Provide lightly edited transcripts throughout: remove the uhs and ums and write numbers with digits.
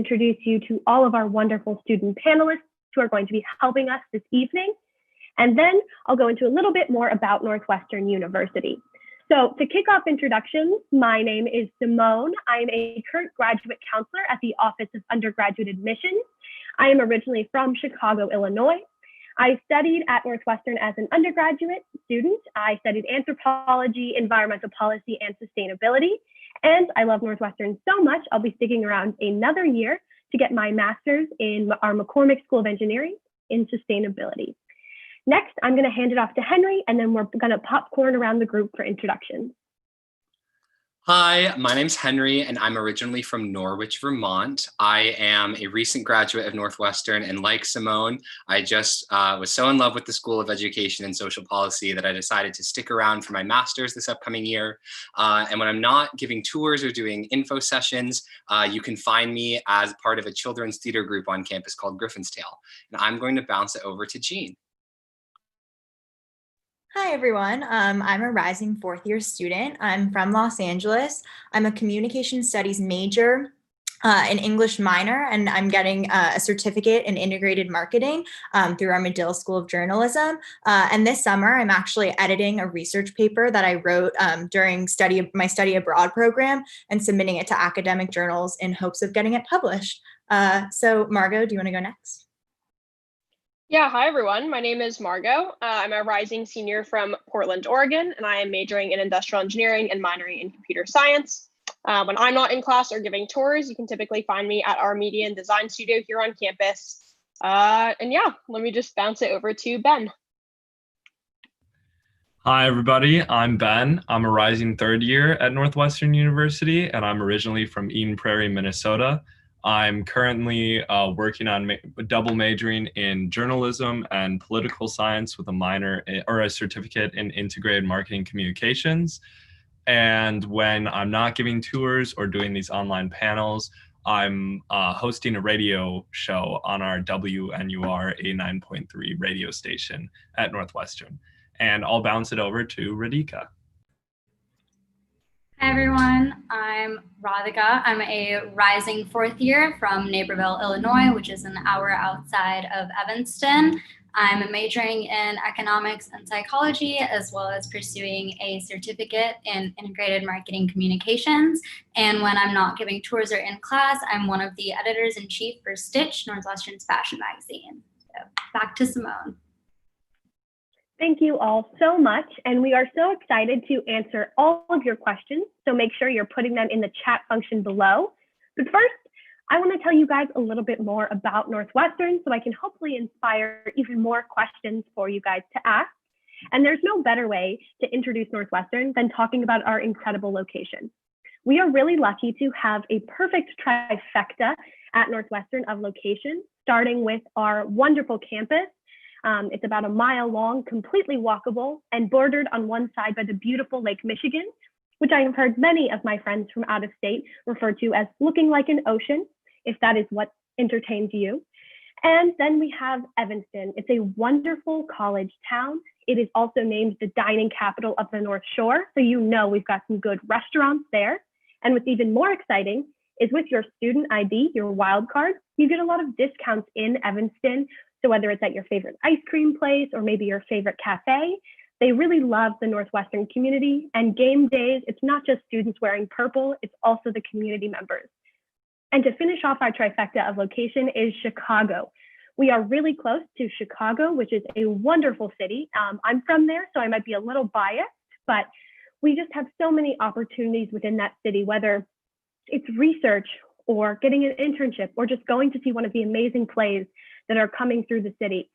introduce you to all of our wonderful student panelists who are going to be helping us this evening. And then I'll go into a little bit more about Northwestern University. So to kick off introductions, my name is Simone. I'm a current graduate counselor at the Office of Undergraduate Admissions. I am originally from Chicago, Illinois. I studied at Northwestern as an undergraduate student. I studied anthropology, environmental policy, and sustainability. And I love Northwestern so much, I'll be sticking around another year to get my master's in our McCormick School of Engineering in sustainability. Next, I'm going to hand it off to Henry, and then we're going to popcorn around the group for introductions. Hi, my name's Henry, and I'm originally from Norwich, Vermont. I am a recent graduate of Northwestern, and like Simone, I just was so in love with the School of Education and Social Policy that I decided to stick around for my master's this upcoming year. And when I'm not giving tours or doing info sessions, you can find me as part of a children's theater group on campus called Griffin's Tale. And I'm going to bounce it over to Jean. Hi, everyone. I'm a rising fourth-year student. I'm from Los Angeles. I'm a communication studies major, an English minor, and I'm getting a certificate in integrated marketing through our Medill School of Journalism. And this summer, I'm actually editing a research paper that I wrote during my study abroad program and submitting it to academic journals in hopes of getting it published. So Margot, do you want to go next? Yeah, hi everyone. My name is Margot. I'm a rising senior from Portland, Oregon, and I am majoring in industrial engineering and minoring in computer science. When I'm not in class or giving tours, you can typically find me at our media and design studio here on campus. And yeah, let me just bounce it over to Ben. Hi everybody, I'm Ben. I'm a rising third year at Northwestern University, and I'm originally from Prairie, Minnesota. I'm currently working on double majoring in journalism and political science with a minor or a certificate in integrated marketing communications. And when I'm not giving tours or doing these online panels, I'm hosting a radio show on our WNUR 89.3 radio station at Northwestern. And I'll bounce it over to Radhika. Hi everyone, I'm Radhika. I'm a rising fourth year from Naperville, Illinois, which is an hour outside of Evanston. I'm majoring in economics and psychology, as well as pursuing a certificate in integrated marketing communications. And when I'm not giving tours or in class, I'm one of the editors-in-chief for Stitch, Northwestern's fashion magazine. So back to Simone. Thank you all so much, and we are so excited to answer all of your questions, so make sure you're putting them in the chat function below. But first, I want to tell you guys a little bit more about Northwestern so I can hopefully inspire even more questions for you guys to ask. And there's no better way to introduce Northwestern than talking about our incredible location. We are really lucky to have a perfect trifecta at Northwestern of location, starting with our wonderful campus. It's about a mile long, completely walkable, and bordered on one side by the beautiful Lake Michigan, which I have heard many of my friends from out of state refer to as looking like an ocean, if that is what entertains you. And then we have Evanston. It's a wonderful college town. It is also named the dining capital of the North Shore, so you know we've got some good restaurants there. And what's even more exciting is with your student ID, your wild card, you get a lot of discounts in Evanston. So whether it's at your favorite ice cream place or maybe your favorite cafe, they really love the Northwestern community. And game days, it's not just students wearing purple, it's also the community members. And to finish off our trifecta of location is Chicago. We are really close to Chicago, which is a wonderful city. I'm from there, so I might be a little biased, but we just have so many opportunities within that city, whether it's research or getting an internship or just going to see one of the amazing plays that are coming through the city.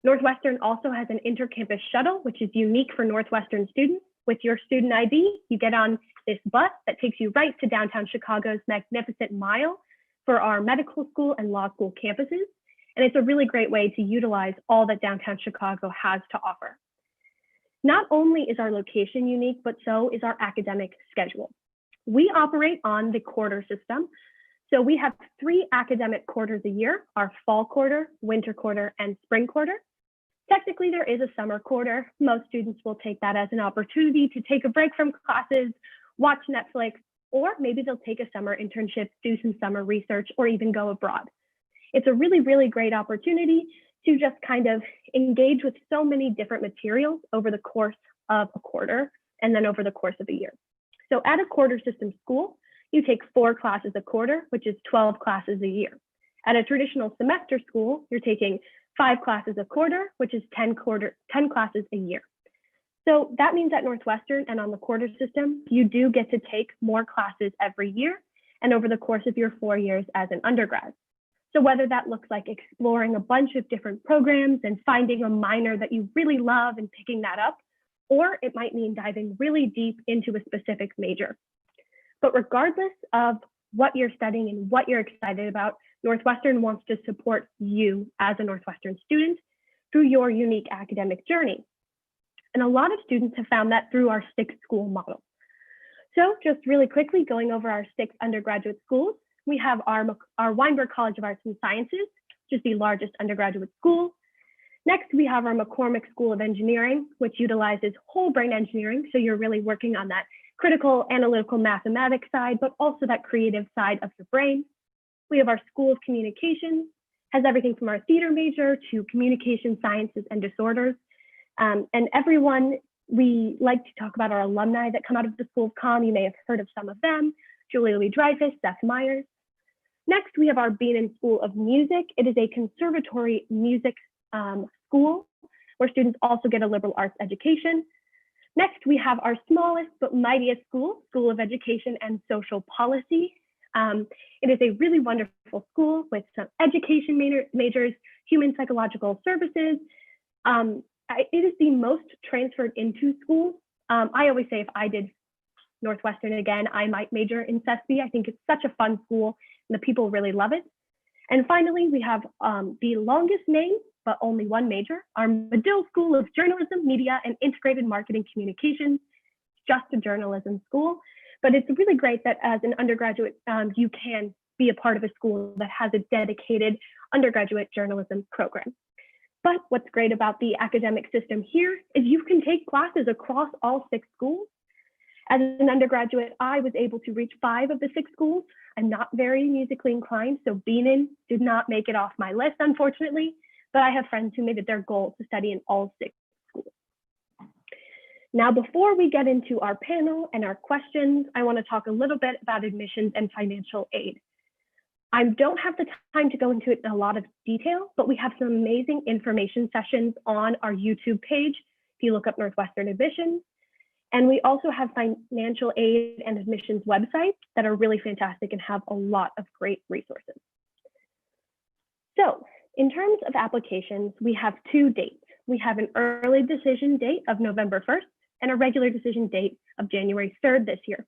Northwestern also has an intercampus shuttle, which is unique for Northwestern students. With your student ID, you get on this bus that takes you right to downtown Chicago's magnificent Mile for our medical school and law school campuses. And it's a really great way to utilize all that downtown Chicago has to offer. Not only is our location unique, but so is our academic schedule. We operate on the quarter system. So we have 3 academic quarters a year, our fall quarter, winter quarter, and spring quarter. Technically, there is a summer quarter. Most students will take that as an opportunity to take a break from classes, watch Netflix, or maybe they'll take a summer internship, do some summer research, or even go abroad. It's a really, really great opportunity to just kind of engage with so many different materials over the course of a quarter and then over the course of a year. So at a quarter system school, you take 4 classes a quarter, which is 12 classes a year. At a traditional semester school, you're taking 5 classes a quarter, which is 10 classes a year. So that means at Northwestern and on the quarter system, you do get to take more classes every year and over the course of your 4 years as an undergrad. So whether that looks like exploring a bunch of different programs and finding a minor that you really love and picking that up, or it might mean diving really deep into a specific major. But regardless of what you're studying and what you're excited about, Northwestern wants to support you as a Northwestern student through your unique academic journey. And a lot of students have found that through our 6 school model. So just really quickly going over our 6 undergraduate schools, we have our Weinberg College of Arts and Sciences, which is the largest undergraduate school. Next, we have our McCormick School of Engineering, which utilizes whole brain engineering. So you're really working on that critical analytical mathematics side, but also that creative side of your brain. We have our School of Communications, has everything from our theater major to communication sciences and disorders. And everyone, we like to talk about our alumni that come out of the School of Comm. You may have heard of some of them: Julia Lee-Dreyfus, Seth Meyers. Next, we have our Beanan School of Music. It is a conservatory music school where students also get a liberal arts education. Next, we have our smallest but mightiest school, School of Education and Social Policy. It is a really wonderful school with some education majors, human psychological services. It is the most transferred into school. I always say if I did Northwestern again, I might major in CESB. I think it's such a fun school and the people really love it. And finally, we have the longest name, but only one major, our Medill School of Journalism, Media, and Integrated Marketing Communications. It's just a journalism school, but it's really great that as an undergraduate, you can be a part of a school that has a dedicated undergraduate journalism program. But what's great about the academic system here is you can take classes across all 6 schools. As an undergraduate, I was able to reach 5 of the 6 schools. I'm not very musically inclined, so Beanan did not make it off my list, unfortunately, but I have friends who made it their goal to study in all 6 schools. Now, before we get into our panel and our questions, I want to talk a little bit about admissions and financial aid. I don't have the time to go into it in a lot of detail, but we have some amazing information sessions on our YouTube page if you look up Northwestern admissions. And we also have financial aid and admissions websites that are really fantastic and have a lot of great resources. So in terms of applications, we have 2 dates. We have an early decision date of November 1st and a regular decision date of January 3rd this year.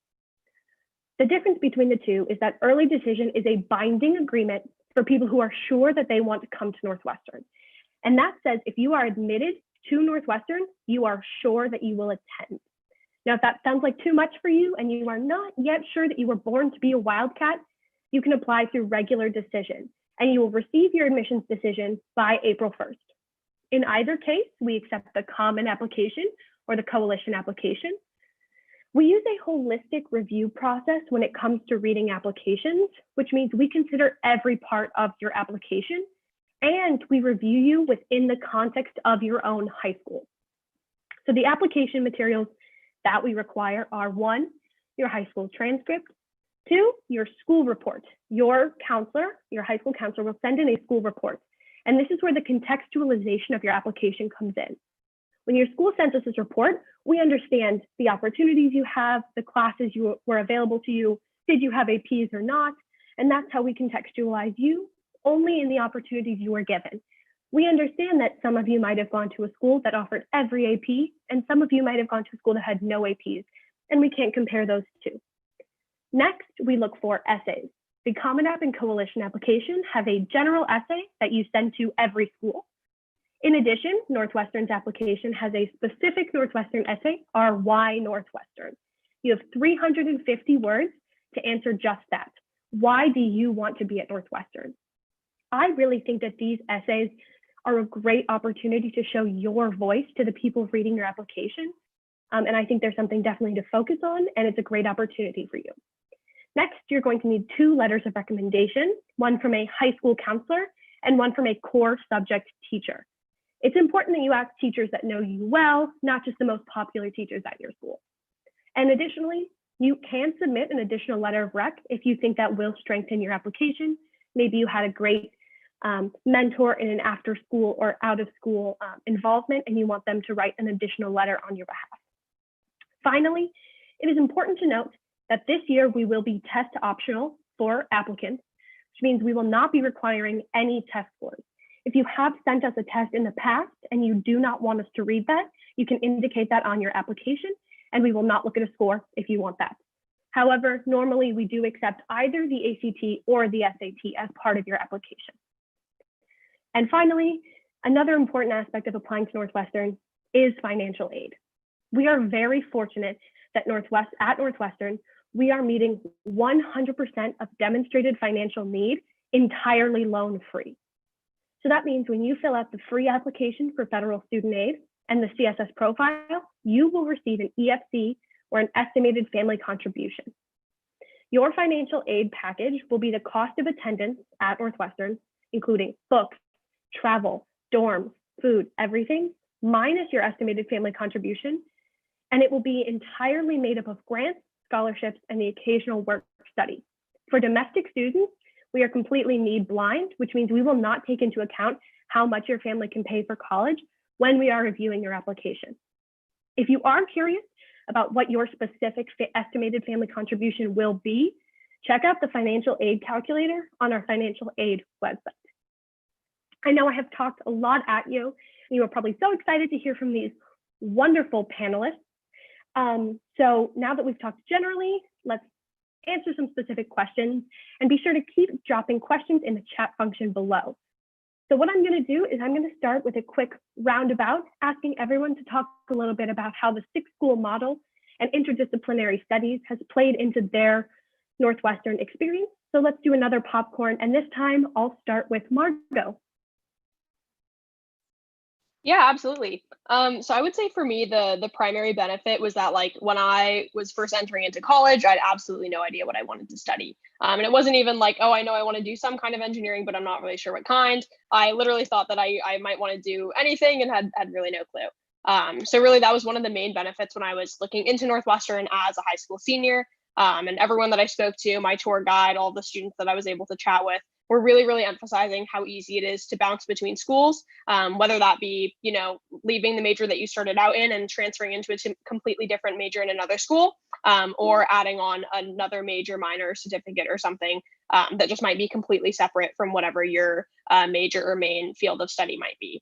The difference between the 2 is that early decision is a binding agreement for people who are sure that they want to come to Northwestern. And that says if you are admitted to Northwestern, you are sure that you will attend. Now, if that sounds like too much for you and you are not yet sure that you were born to be a Wildcat, you can apply through regular decision and you will receive your admissions decision by April 1st. In either case, we accept the common application or the coalition application. We use a holistic review process when it comes to reading applications, which means we consider every part of your application and we review you within the context of your own high school. So the application materials that we require are 1, your high school transcript, 2, your school report. Your counselor, your high school counselor will send in a school report. And this is where the contextualization of your application comes in. When your school sends us this report, we understand the opportunities you have, the classes were available to you, did you have APs or not, and that's how we contextualize you only in the opportunities you were given. We understand that some of you might have gone to a school that offered every AP, and some of you might have gone to a school that had no APs, and we can't compare those 2. Next, we look for essays. The Common App and Coalition application have a general essay that you send to every school. In addition, Northwestern's application has a specific Northwestern essay, our Why Northwestern. You have 350 words to answer just that. Why do you want to be at Northwestern? I really think that these essays are a great opportunity to show your voice to the people reading your application. And I think there's something definitely to focus on, and it's a great opportunity for you. Next, you're going to need 2 letters of recommendation, one from a high school counselor and one from a core subject teacher. It's important that you ask teachers that know you well, not just the most popular teachers at your school. And additionally, you can submit an additional letter of rec if you think that will strengthen your application. Maybe you had a great mentor in an after school or out of school involvement and you want them to write an additional letter on your behalf. Finally, it is important to note that this year we will be test optional for applicants, which means we will not be requiring any test scores. If you have sent us a test in the past and you do not want us to read that, you can indicate that on your application and we will not look at a score if you want that. However, normally we do accept either the ACT or the SAT as part of your application. And finally, another important aspect of applying to Northwestern is financial aid. We are very fortunate that at Northwestern, we are meeting 100% of demonstrated financial need entirely loan-free. So that means when you fill out the free application for federal student aid and the CSS profile, you will receive an EFC or an estimated family contribution. Your financial aid package will be the cost of attendance at Northwestern, including books, travel, dorms, food, everything, minus your estimated family contribution. And it will be entirely made up of grants, scholarships, and the occasional work study. For domestic students, we are completely need blind, which means we will not take into account how much your family can pay for college when we are reviewing your application. If you are curious about what your specific estimated family contribution will be, check out the financial aid calculator on our financial aid website. I know I have talked a lot at you, and you are probably so excited to hear from these wonderful panelists. So now that we've talked generally, let's answer some specific questions and be sure to keep dropping questions in the chat function below. So what I'm going to do is I'm going to start with a quick roundabout, asking everyone to talk a little bit about how the 6-school model and interdisciplinary studies has played into their Northwestern experience. So let's do another popcorn, and this time I'll start with Margot. Yeah, absolutely. So I would say for me, the primary benefit was that like when I was first entering into college, I had absolutely no idea what I wanted to study. And it wasn't even like, oh, I know I want to do some kind of engineering, but I'm not really sure what kind. I literally thought that I might want to do anything and had really no clue. So really that was one of the main benefits when I was looking into Northwestern as a high school senior. And everyone that I spoke to, my tour guide, all the students that I was able to chat with, we're really emphasizing how easy it is to bounce between schools, whether that be, leaving the major that you started out in and transferring into a completely different major in another school, or adding on another major, minor, certificate or something that just might be completely separate from whatever your major or main field of study might be.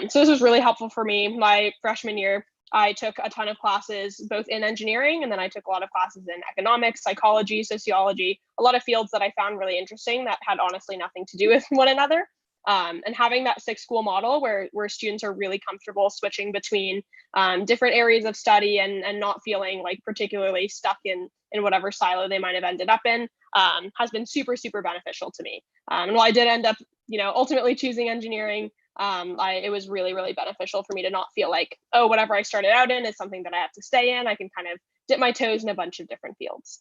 So this was really helpful for me. My freshman year, I took a ton of classes, both in engineering, and then I took a lot of classes in economics, psychology, sociology, a lot of fields that I found really interesting that had honestly nothing to do with one another. And having that 6-school model where students are really comfortable switching between different areas of study and not feeling like particularly stuck in whatever silo they might have ended up in has been super beneficial to me. And while I did end up, ultimately choosing engineering, it was really beneficial for me to not feel like, oh, whatever I started out in is something that I have to stay in. I can kind of dip my toes in a bunch of different fields.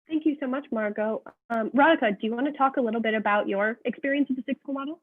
Thank you so much, Margot. Radhika, do you want to talk a little bit about your experience with the 6-school model?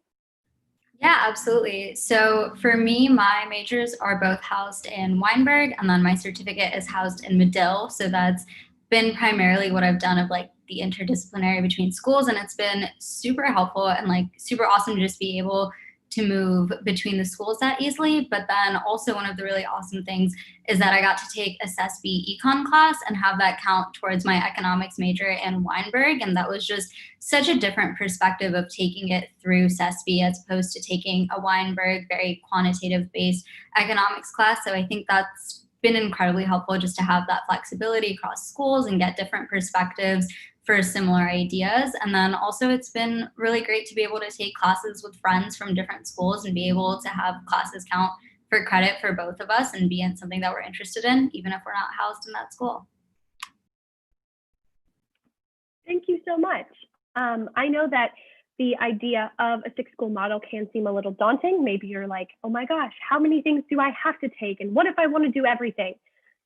Yeah, absolutely. So for me, my majors are both housed in Weinberg, and then my certificate is housed in Medill. So that's been primarily what I've done of like the interdisciplinary between schools, and it's been super helpful and like super awesome to just be able to move between the schools that easily. But then also one of the really awesome things is that I got to take a CESB econ class and have that count towards my economics major in Weinberg. And that was just such a different perspective of taking it through CESB as opposed to taking a Weinberg, very quantitative based economics class. So I think that's been incredibly helpful just to have that flexibility across schools and get different perspectives for similar ideas. And then also it's been really great to be able to take classes with friends from different schools and be able to have classes count for credit for both of us and be in something that we're interested in, even if we're not housed in that school. Thank you so much. I know that the idea of a 6-school model can seem a little daunting. Maybe you're like, oh my gosh, how many things do I have to take? And what if I want to do everything?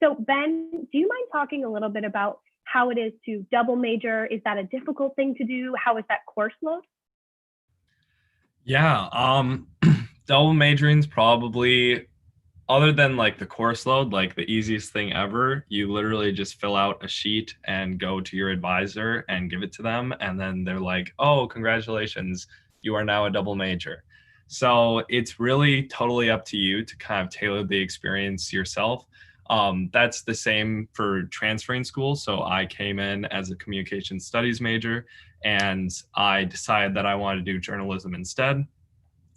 So Ben, do you mind talking a little bit about how it is to double major? Is that a difficult thing to do? How is that course load? Yeah, double majoring's probably, other than like the course load, like the easiest thing ever. You literally just fill out a sheet and go to your advisor and give it to them. And then they're like, oh, congratulations, you are now a double major. So it's really totally up to you to kind of tailor the experience yourself. That's the same for transferring school. So I came in as a communication studies major and I decided that I wanted to do journalism instead.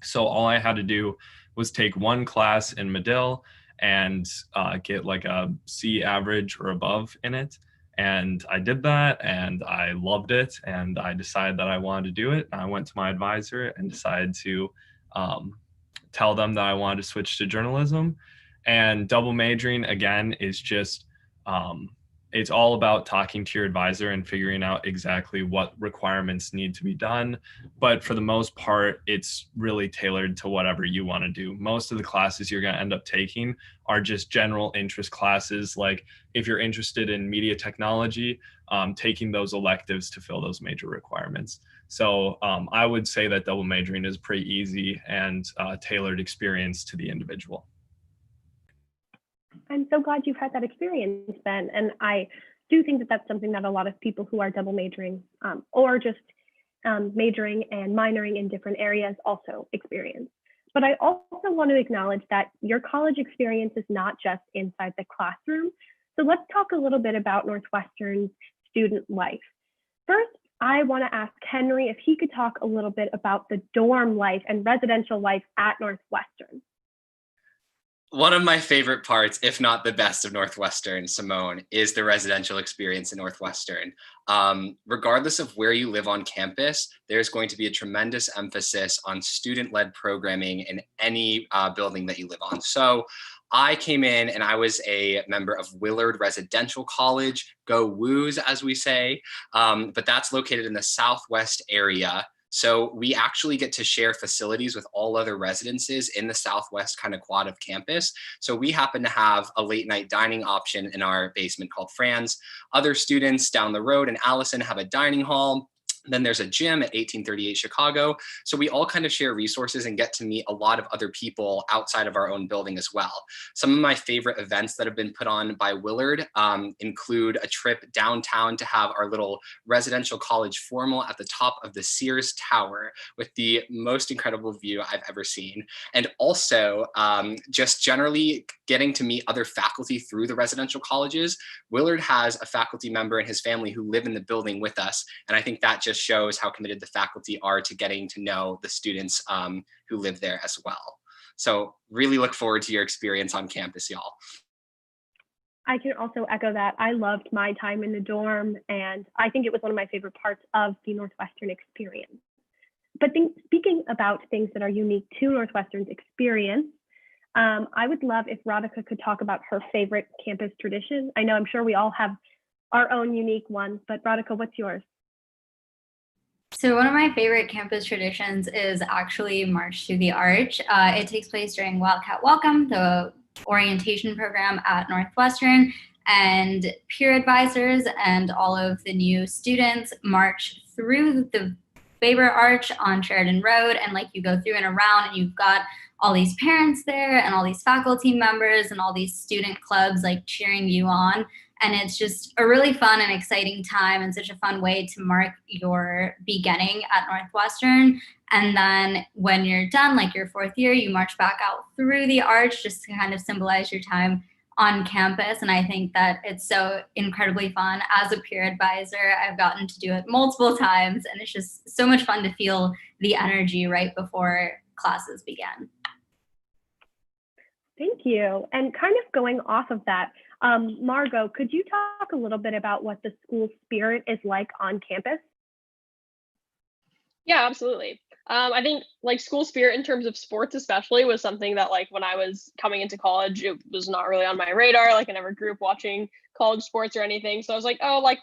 So all I had to do was take one class in Medill and get like a C average or above in it. And I did that and I loved it. And I decided that I wanted to do it. I went to my advisor and decided to tell them that I wanted to switch to journalism. And double majoring, again, is just, it's all about talking to your advisor and figuring out exactly what requirements need to be done. But for the most part, it's really tailored to whatever you want to do. Most of the classes you're going to end up taking are just general interest classes. Like if you're interested in media technology, taking those electives to fill those major requirements. So I would say that double majoring is pretty easy and tailored experience to the individual. I'm so glad you've had that experience, Ben. And I do think that that's something that a lot of people who are double majoring or just majoring and minoring in different areas also experience. But I also want to acknowledge that your college experience is not just inside the classroom. So let's talk a little bit about Northwestern's student life. First, I want to ask Henry if he could talk a little bit about the dorm life and residential life at Northwestern. One of my favorite parts, if not the best of Northwestern, Simone, is the residential experience in Northwestern. Regardless of where you live on campus, there's going to be a tremendous emphasis on student-led programming in any building that you live on. So I came in and I was a member of Willard Residential College, go Woos as we say, but that's located in the Southwest area. So we actually get to share facilities with all other residences in the Southwest kind of quad of campus. So we happen to have a late night dining option in our basement called Fran's. Other students down the road in Allison have a dining hall. Then there's a gym at 1838 Chicago. So we all kind of share resources and get to meet a lot of other people outside of our own building as well. Some of my favorite events that have been put on by Willard include a trip downtown to have our little residential college formal at the top of the Sears Tower with the most incredible view I've ever seen. And also just generally getting to meet other faculty through the residential colleges. Willard has a faculty member and his family who live in the building with us. And I think that just shows how committed the faculty are to getting to know the students who live there as well. So really look forward to your experience on campus, y'all. I can also echo that. I loved my time in the dorm, and I think it was one of my favorite parts of the Northwestern experience. But speaking about things that are unique to Northwestern's experience, I would love if Radhika could talk about her favorite campus tradition. I know I'm sure we all have our own unique ones, but Radhika, what's yours? So one of my favorite campus traditions is actually March to the Arch. It takes place during Wildcat Welcome, the orientation program at Northwestern, and peer advisors and all of the new students march through the Faber Arch on Sheridan Road, and like you go through and around, and you've got all these parents there and all these faculty members and all these student clubs like cheering you on. And it's just a really fun and exciting time and such a fun way to mark your beginning at Northwestern. And then when you're done, like your fourth year, you march back out through the arch just to kind of symbolize your time on campus. And I think that it's so incredibly fun. As a peer advisor, I've gotten to do it multiple times, and it's just so much fun to feel the energy right before classes begin. Thank you. And kind of going off of that, Margot, could you talk a little bit about what the school spirit is like on campus? Yeah, absolutely. I think like school spirit in terms of sports especially was something that like when I was coming into college, it was not really on my radar. Like I never grew up watching college sports or anything. So I was like, oh, like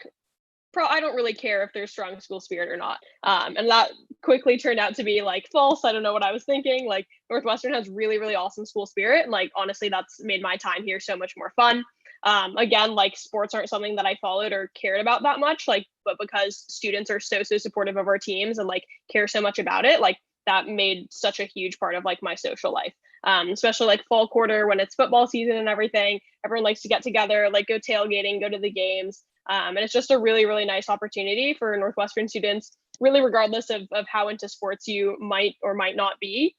I don't really care if there's strong school spirit or not. And that quickly turned out to be like false. I don't know what I was thinking. Like Northwestern has really, really awesome school spirit. And like, honestly, that's made my time here so much more fun. Again, like sports aren't something that I followed or cared about that much, like, but because students are so supportive of our teams and like care so much about it, like that made such a huge part of like my social life. Especially like fall quarter when it's football season and everything, everyone likes to get together, like go tailgating, go to the games. And it's just a really nice opportunity for Northwestern students, really regardless of how into sports you might or might not be,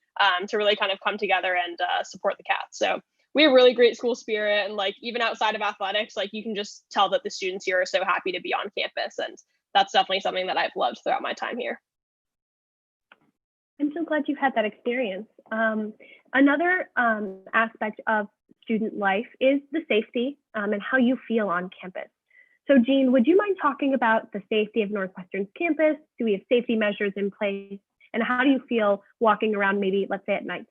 to really kind of come together and support the Cats. So we have really great school spirit, and like even outside of athletics, like you can just tell that the students here are so happy to be on campus, and that's definitely something that I've loved throughout my time here. I'm so glad you've had that experience. Another aspect of student life is the safety and how you feel on campus. So Jean, would you mind talking about the safety of Northwestern's campus? Do we have safety measures in place? And how do you feel walking around, maybe, let's say, at night?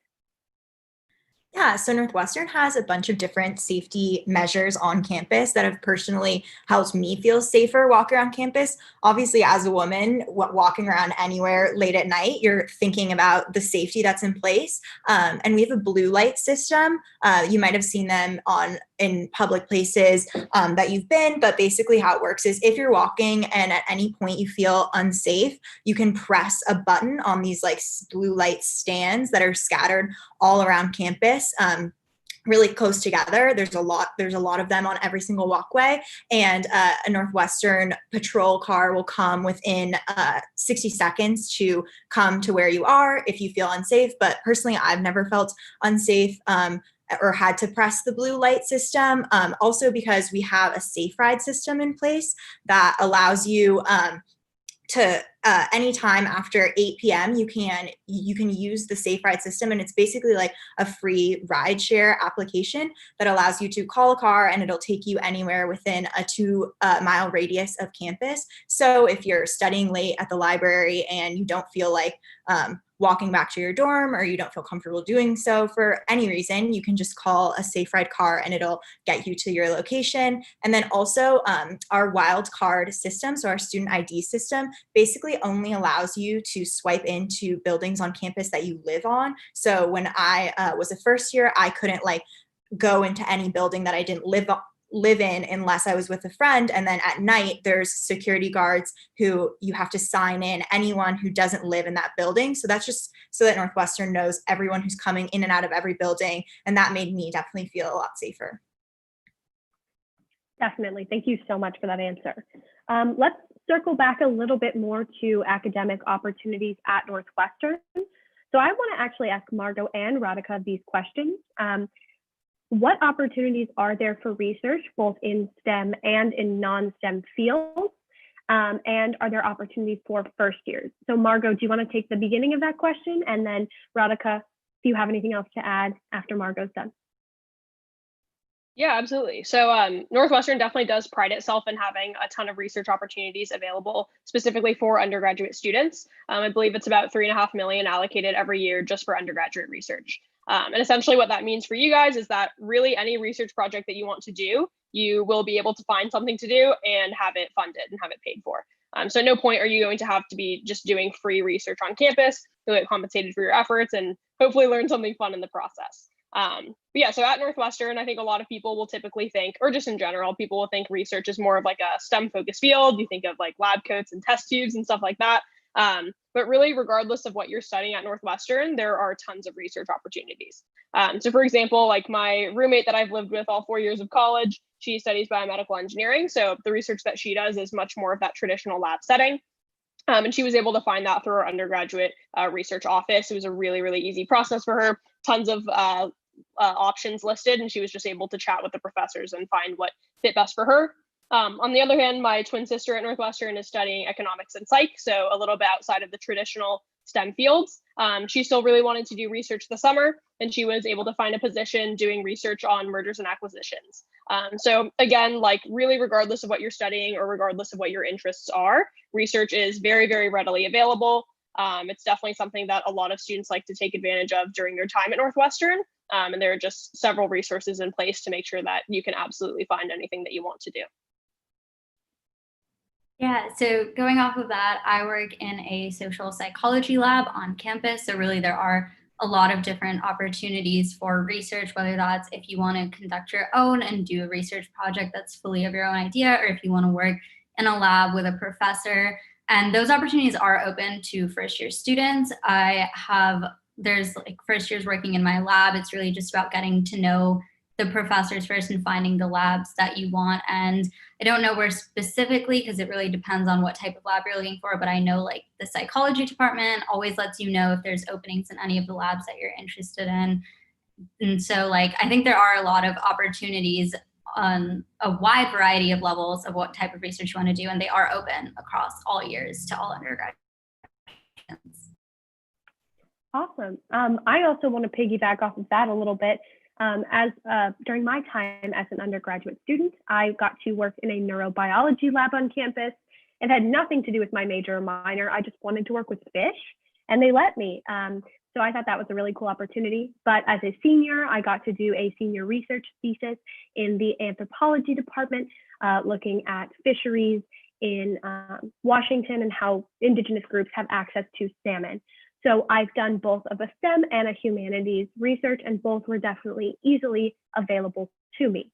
Yeah, so Northwestern has a bunch of different safety measures on campus that have personally helped me feel safer walking around campus. Obviously, as a woman, walking around anywhere late at night, you're thinking about the safety that's in place. And we have a blue light system. You might have seen them in public places that you've been, but basically how it works is if you're walking and at any point you feel unsafe, you can press a button on these like blue light stands that are scattered all around campus, really close together. There's a lot of them on every single walkway, and a Northwestern patrol car will come within 60 seconds to come to where you are if you feel unsafe. But personally, I've never felt unsafe or had to press the blue light system. Also because we have a safe ride system in place that allows you to anytime after 8 p.m. you can use the safe ride system, and it's basically like a free ride share application that allows you to call a car and it'll take you anywhere within a 2-mile radius of campus. So if you're studying late at the library and you don't feel like walking back to your dorm, or you don't feel comfortable doing so for any reason, you can just call a safe ride car and it'll get you to your location. And then also our wild card system, so our student ID system, basically only allows you to swipe into buildings on campus that you live on. So when I was a first year, I couldn't like go into any building that I didn't live in unless I was with a friend. And then at night there's security guards who you have to sign in anyone who doesn't live in that building. So that's just so that Northwestern knows everyone who's coming in and out of every building. And that made me definitely feel a lot safer. Definitely. Thank you so much for that answer. Let's circle back a little bit more to academic opportunities at Northwestern. So I want to actually ask Margot and Radhika these questions. What opportunities are there for research, both in STEM and in non-STEM fields? And are there opportunities for first years? So Margot, do you want to take the beginning of that question? And then Radhika, do you have anything else to add after Margot's done? Yeah, absolutely. So Northwestern definitely does pride itself in having a ton of research opportunities available specifically for undergraduate students. I believe it's about $3.5 million allocated every year just for undergraduate research. And essentially what that means for you guys is that really any research project that you want to do, you will be able to find something to do and have it funded and have it paid for. So at no point are you going to have to be just doing free research on campus. You'll get compensated for your efforts and hopefully learn something fun in the process. But yeah, so at Northwestern, I think a lot of people will typically think, or just in general, people will think research is more of like a STEM focused field. You think of like lab coats and test tubes and stuff like that. But really, regardless of what you're studying at Northwestern, there are tons of research opportunities. So for example, like my roommate that I've lived with all 4 years of college, she studies biomedical engineering. So the research that she does is much more of that traditional lab setting. And she was able to find that through our undergraduate research office. It was a really easy process for her. Tons of options listed, and she was just able to chat with the professors and find what fit best for her. On the other hand, my twin sister at Northwestern is studying economics and psych, so a little bit outside of the traditional STEM fields. She still really wanted to do research this summer, and she was able to find a position doing research on mergers and acquisitions. So again, like really regardless of what you're studying or regardless of what your interests are, research is very readily available. It's definitely something that a lot of students like to take advantage of during their time at Northwestern. And there are just several resources in place to make sure that you can absolutely find anything that you want to do. Yeah, so going off of that, I work in a social psychology lab on campus. So really there are a lot of different opportunities for research, whether that's if you want to conduct your own and do a research project that's fully of your own idea, or if you want to work in a lab with a professor. And those opportunities are open to first-year students. There's like first years working in my lab. It's really just about getting to know the professors first and finding the labs that you want. And I don't know where specifically, because it really depends on what type of lab you're looking for, but I know like the psychology department always lets you know if there's openings in any of the labs that you're interested in. And so like, I think there are a lot of opportunities on a wide variety of levels of what type of research you want to do, and they are open across all years to all undergraduates. Awesome. I also want to piggyback off of that a little bit. During my time as an undergraduate student, I got to work in a neurobiology lab on campus. It had nothing to do with my major or minor. I just wanted to work with fish, and they let me. So I thought that was a really cool opportunity. But as a senior, I got to do a senior research thesis in the anthropology department, looking at fisheries in Washington and how Indigenous groups have access to salmon. So I've done both of a STEM and a humanities research, and both were definitely easily available to me.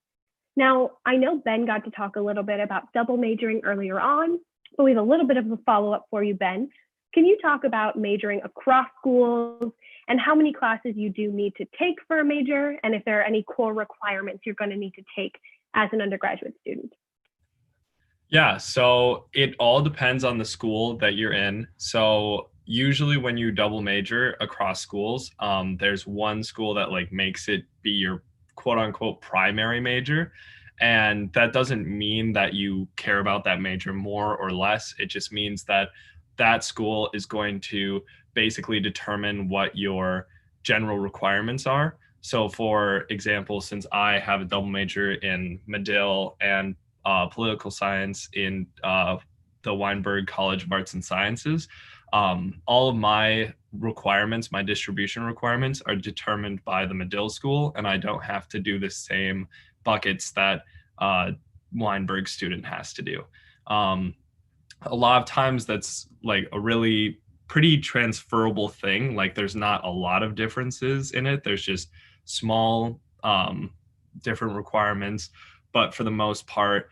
Now, I know Ben got to talk a little bit about double majoring earlier on, but we have a little bit of a follow-up for you, Ben. Can you talk about majoring across schools and how many classes you do need to take for a major, and if there are any core requirements you're going to need to take as an undergraduate student? Yeah, so it all depends on the school that you're in. So usually when you double major across schools, there's one school that like makes it be your quote unquote primary major. And that doesn't mean that you care about that major more or less. It just means that that school is going to basically determine what your general requirements are. So for example, since I have a double major in Medill and political science in the Weinberg College of Arts and Sciences, all of my requirements, my distribution requirements, are determined by the Medill School, and I don't have to do the same buckets that Weinberg student has to do. A lot of times that's like a really pretty transferable thing. Like there's not a lot of differences in it. There's just small different requirements, but for the most part,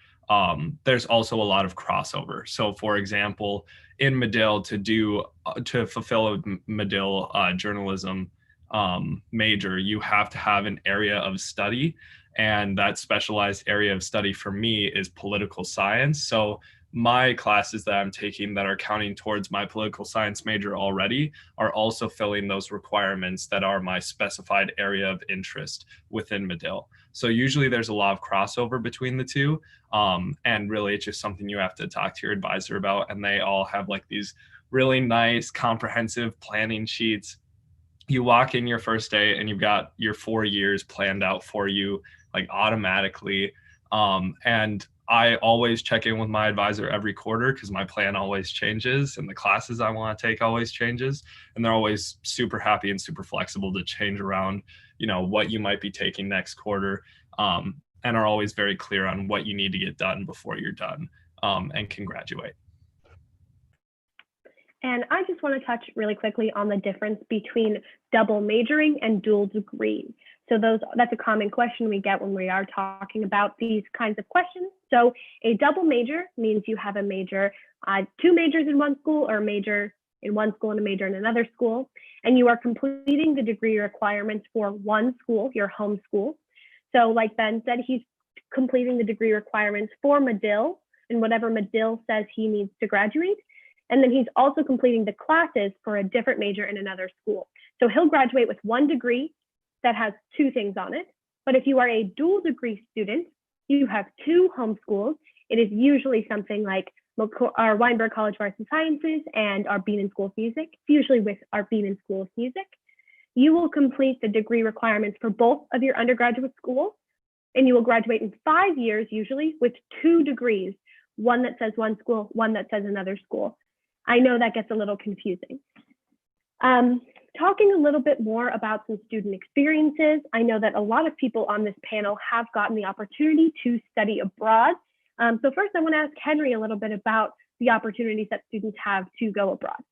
there's also a lot of crossover. So for example, in Medill, to fulfill a Medill journalism major, you have to have an area of study, and that specialized area of study for me is political science. So my classes that I'm taking that are counting towards my political science major already are also filling those requirements that are my specified area of interest within Medill. So usually there's a lot of crossover between the two. And really it's just something you have to talk to your advisor about. And they all have like these really nice comprehensive planning sheets. You walk in your first day and you've got your 4 years planned out for you, like automatically. And I always check in with my advisor every quarter because my plan always changes and the classes I want to take always changes. And they're always super happy and super flexible to change around, you know, what you might be taking next quarter, and are always very clear on what you need to get done before you're done and can graduate. And I just want to touch really quickly on the difference between double majoring and dual degrees. So that's a common question we get when we are talking about these kinds of questions. So a double major means you have a major, 2 majors in one school, or a major in one school and a major in another school. And you are completing the degree requirements for one school, your home school. So like Ben said, he's completing the degree requirements for Medill and whatever Medill says he needs to graduate. And then he's also completing the classes for a different major in another school. So he'll graduate with one degree that has 2 things on it. But if you are a dual degree student, you have 2 home schools. It is usually something like our Weinberg College of Arts and Sciences and our Beaman School of Music, usually with our Beaman School of Music. You will complete the degree requirements for both of your undergraduate schools, and you will graduate in 5 years, usually with 2 degrees, one that says one school, one that says another school. I know that gets a little confusing. Talking a little bit more about some student experiences, I know that a lot of people on this panel have gotten the opportunity to study abroad. So first I want to ask Henry a little bit about the opportunities that students have to go abroad.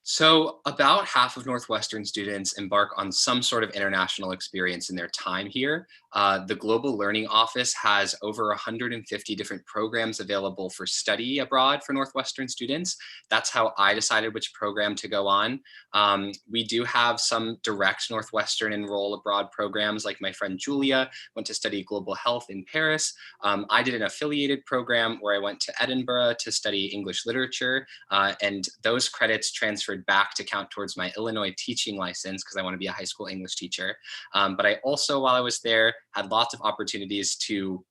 So about half of Northwestern students embark on some sort of international experience in their time here. The Global Learning Office has over 150 different programs available for study abroad for Northwestern students. That's how I decided which program to go on. We do have some direct Northwestern enroll abroad programs, like my friend Julia went to study global health in Paris. I did an affiliated program where I went to Edinburgh to study English literature, and those credits transferred back to count towards my Illinois teaching license because I want to be a high school English teacher. But I also, while I was there, had lots of opportunities to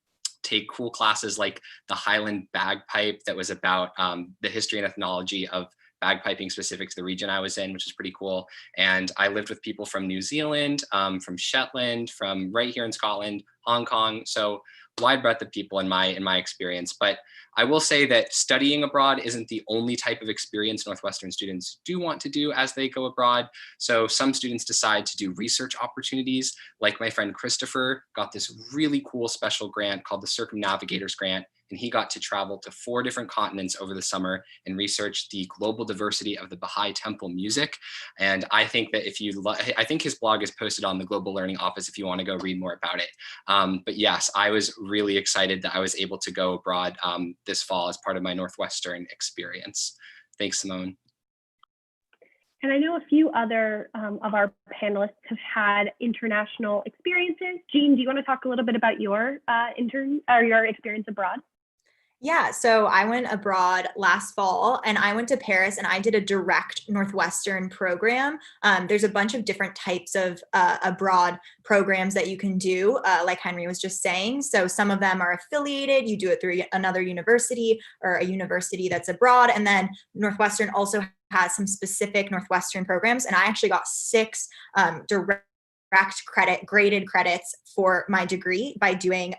take cool classes like the Highland Bagpipe that was about the history and ethnology of bagpiping specific to the region I was in, which is pretty cool. And I lived with people from New Zealand, from Shetland, from right here in Scotland, Hong Kong. So wide breadth of people in my experience. But I will say that studying abroad isn't the only type of experience Northwestern students do want to do as they go abroad. So some students decide to do research opportunities, like my friend Christopher got this really cool special grant called the Circumnavigators Grant, and he got to travel to 4 different continents over the summer and research the global diversity of the Baha'i temple music. And I think that I think his blog is posted on the Global Learning Office if you want to go read more about it. But yes, I was really excited that I was able to go abroad this fall as part of my Northwestern experience. Thanks, Simone. And I know a few other of our panelists have had international experiences. Jean, do you want to talk a little bit about your your experience abroad? Yeah, so I went abroad last fall and I went to Paris and I did a direct Northwestern program. There's a bunch of different types of abroad programs that you can do, like Henry was just saying. So some of them are affiliated, you do it through another university or a university that's abroad. And then Northwestern also has some specific Northwestern programs. And I actually got 6 direct graded credits for my degree by doing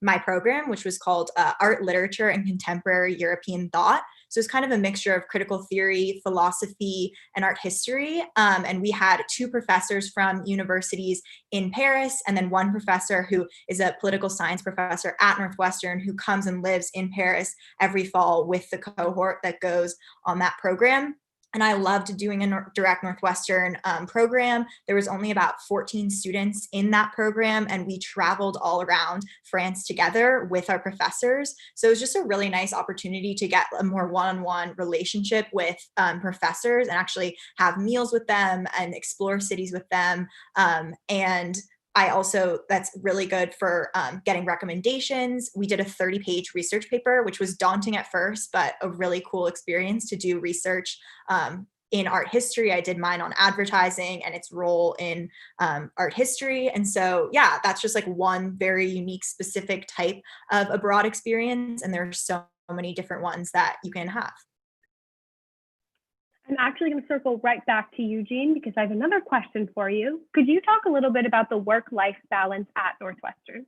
my program, which was called Art, Literature, and Contemporary European Thought. So it's kind of a mixture of critical theory, philosophy, and art history. And we had 2 professors from universities in Paris, and then 1 professor who is a political science professor at Northwestern who comes and lives in Paris every fall with the cohort that goes on that program. And I loved doing a direct Northwestern program. There was only about 14 students in that program, and we traveled all around France together with our professors. So it was just a really nice opportunity to get a more one-on-one relationship with professors and actually have meals with them and explore cities with them. And I also, that's really good for getting recommendations. We did a 30-page research paper, which was daunting at first, but a really cool experience to do research in art history. I did mine on advertising and its role in art history. And so, yeah, that's just like one very unique, specific type of abroad experience. And there are so many different ones that you can have. I'm actually going to circle right back to Eugene because I have another question for you. Could you talk a little bit about the work-life balance at Northwestern?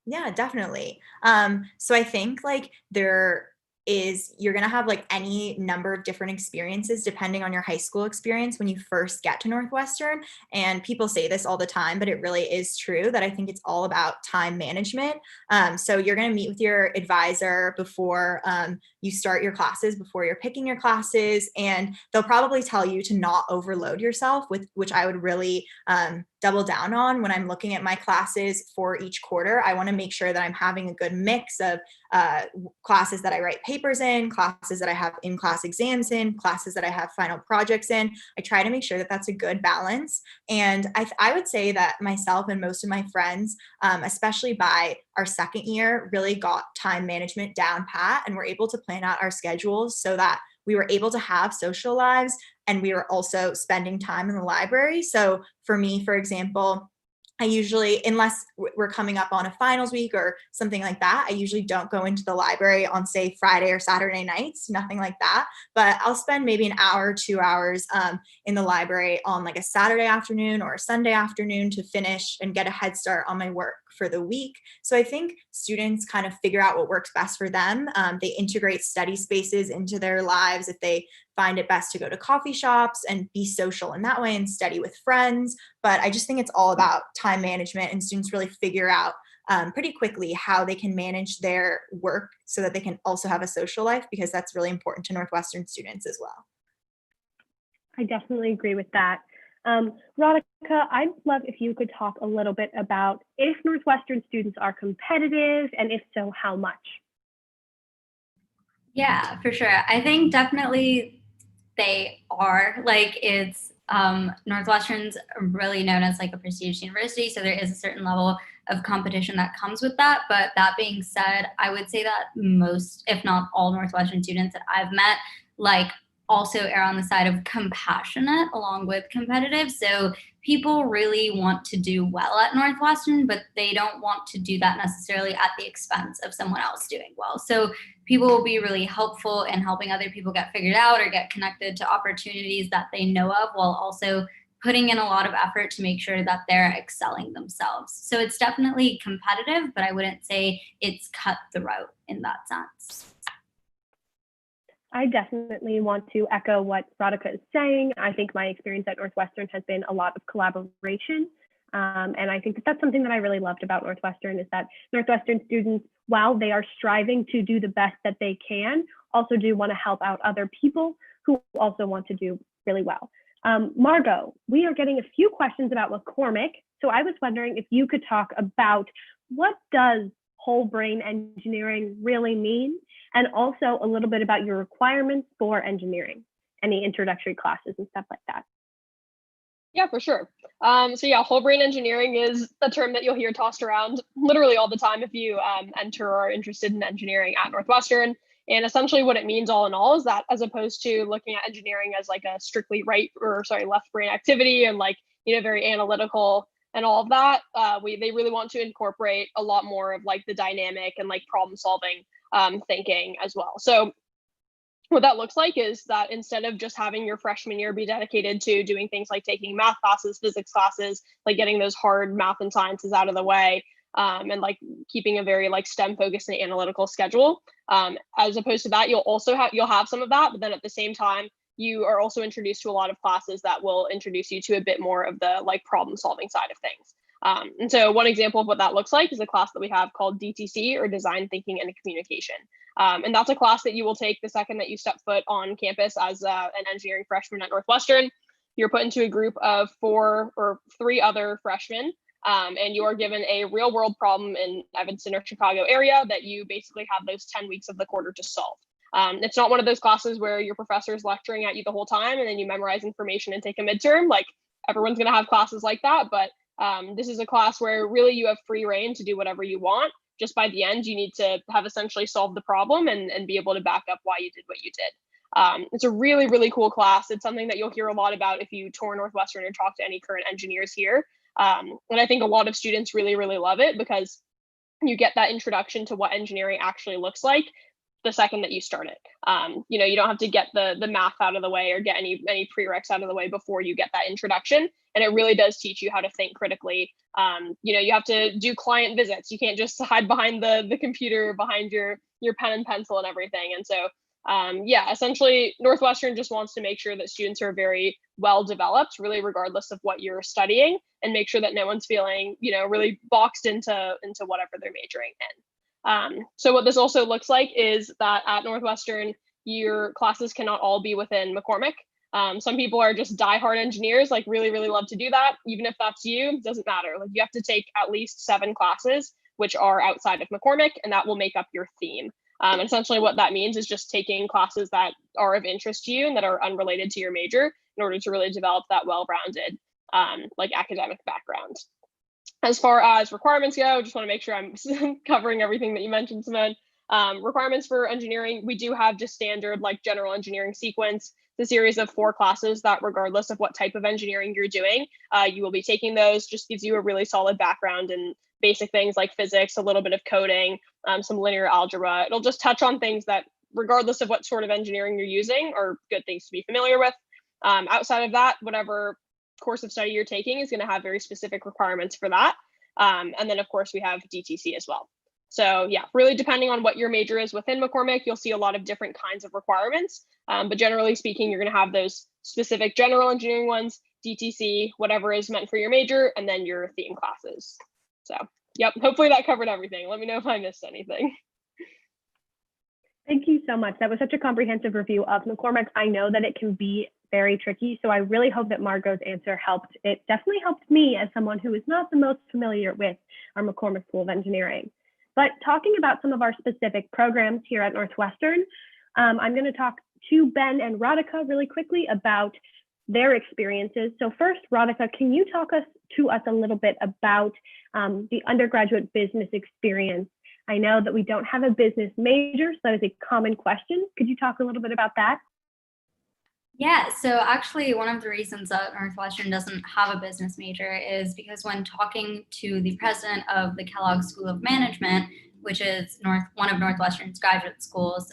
Yeah, definitely. So I think like you're going to have like any number of different experiences depending on your high school experience when you first get to Northwestern. And people say this all the time, but it really is true that I think it's all about time management. So you're going to meet with your advisor before you start your classes, before you're picking your classes, and they'll probably tell you to not overload yourself, which I would really double down on when I'm looking at my classes for each quarter. I want to make sure that I'm having a good mix of classes that I write papers in, classes that I have in-class exams in, classes that I have final projects in. I try to make sure that that's a good balance. And I would say that myself and most of my friends, especially by our second year, really got time management down pat and were able to plan out our schedules so that we were able to have social lives and we were also spending time in the library. So for me, for example, I usually, unless we're coming up on a finals week or something like that, I usually don't go into the library on, say, Friday or Saturday nights, nothing like that. But I'll spend maybe an hour, 2 hours in the library on like a Saturday afternoon or a Sunday afternoon to finish and get a head start on my work for the week. So I think students kind of figure out what works best for them. They integrate study spaces into their lives if they find it best to go to coffee shops and be social in that way and study with friends. But I just think it's all about time management, and students really figure out pretty quickly how they can manage their work so that they can also have a social life, because that's really important to Northwestern students as well. I definitely agree with that. Radhika, I'd love if you could talk a little bit about if Northwestern students are competitive, and if so, how much? Yeah, for sure. I think definitely they are. Like, it's Northwestern's really known as like a prestigious university, so there is a certain level of competition that comes with that. But that being said, I would say that most, if not all, Northwestern students that I've met, like, also err on the side of compassionate along with competitive. So people really want to do well at Northwestern, but they don't want to do that necessarily at the expense of someone else doing well. So people will be really helpful in helping other people get figured out or get connected to opportunities that they know of, while also putting in a lot of effort to make sure that they're excelling themselves. So it's definitely competitive, but I wouldn't say it's cutthroat in that sense. I definitely want to echo what Radhika is saying. I think my experience at Northwestern has been a lot of collaboration. And I think that that's something that I really loved about Northwestern, is that Northwestern students, while they are striving to do the best that they can, also do want to help out other people who also want to do really well. Margot, we are getting a few questions about McCormick. So I was wondering if you could talk about what does whole brain engineering really mean? And also a little bit about your requirements for engineering, any introductory classes and stuff like that. Yeah, for sure. So yeah, whole brain engineering is a term that you'll hear tossed around literally all the time if you enter or are interested in engineering at Northwestern. And essentially what it means all in all is that, as opposed to looking at engineering as like a strictly left brain activity and like, very analytical and all of that, they really want to incorporate a lot more of like the dynamic and like problem solving thinking as well. So what that looks like is that instead of just having your freshman year be dedicated to doing things like taking math classes, physics classes, like getting those hard math and sciences out of the way, and like keeping a very like STEM focused and analytical schedule, as opposed to that, you'll have some of that, but then at the same time, you are also introduced to a lot of classes that will introduce you to a bit more of the like problem solving side of things. And so one example of what that looks like is a class that we have called DTC, or Design Thinking and Communication. And that's a class that you will take the second that you step foot on campus as an engineering freshman at Northwestern. You're put into a group of 4 or 3 other freshmen, and you are given a real world problem in Evanston or Chicago area that you basically have those 10 weeks of the quarter to solve. It's not one of those classes where your professor is lecturing at you the whole time and then you memorize information and take a midterm. Like, everyone's going to have classes like that, but this is a class where really you have free reign to do whatever you want. Just by the end, you need to have essentially solved the problem and be able to back up why you did what you did. It's a really, really cool class. It's something that you'll hear a lot about if you tour Northwestern or talk to any current engineers here. And I think a lot of students really, really love it because you get that introduction to what engineering actually looks like the second that you start it. You don't have to get the math out of the way or get any prereqs out of the way before you get that introduction. And it really does teach you how to think critically. You have to do client visits. You can't just hide behind the computer, behind your pen and pencil and everything. And so, essentially Northwestern just wants to make sure that students are very well developed, really regardless of what you're studying, and make sure that no one's feeling, really boxed into whatever they're majoring in. So what this also looks like is that at Northwestern, your classes cannot all be within McCormick. Some people are just diehard engineers, like really, really love to do that. Even if that's you, it doesn't matter. Like, you have to take at least 7 classes, which are outside of McCormick, and that will make up your theme. And essentially what that means is just taking classes that are of interest to you and that are unrelated to your major in order to really develop that well-rounded academic background. As far as requirements go, just want to make sure I'm covering everything that you mentioned, Simone. Requirements for engineering, we do have just standard like general engineering sequence. It's a series of 4 classes that, regardless of what type of engineering you're doing, you will be taking those. Just gives you a really solid background in basic things like physics, a little bit of coding, some linear algebra. It'll just touch on things that, regardless of what sort of engineering you're using, are good things to be familiar with. Outside of that, whatever course of study you're taking is going to have very specific requirements for that. And then, of course, we have DTC as well. So yeah, really depending on what your major is within McCormick, you'll see a lot of different kinds of requirements. But generally speaking, you're going to have those specific general engineering ones, DTC, whatever is meant for your major, and then your theme classes. So yep, hopefully that covered everything. Let me know if I missed anything. Thank you so much. That was such a comprehensive review of McCormick. I know that it can be very tricky. So I really hope that Margot's answer helped. It definitely helped me as someone who is not the most familiar with our McCormick School of Engineering. But talking about some of our specific programs here at Northwestern, I'm going to talk to Ben and Radhika really quickly about their experiences. So first, Radhika, can you talk to us a little bit about the undergraduate business experience? I know that we don't have a business major, so that is a common question. Could you talk a little bit about that? Yeah, so actually one of the reasons that Northwestern doesn't have a business major is because when talking to the president of the Kellogg School of Management, which is one of Northwestern's graduate schools,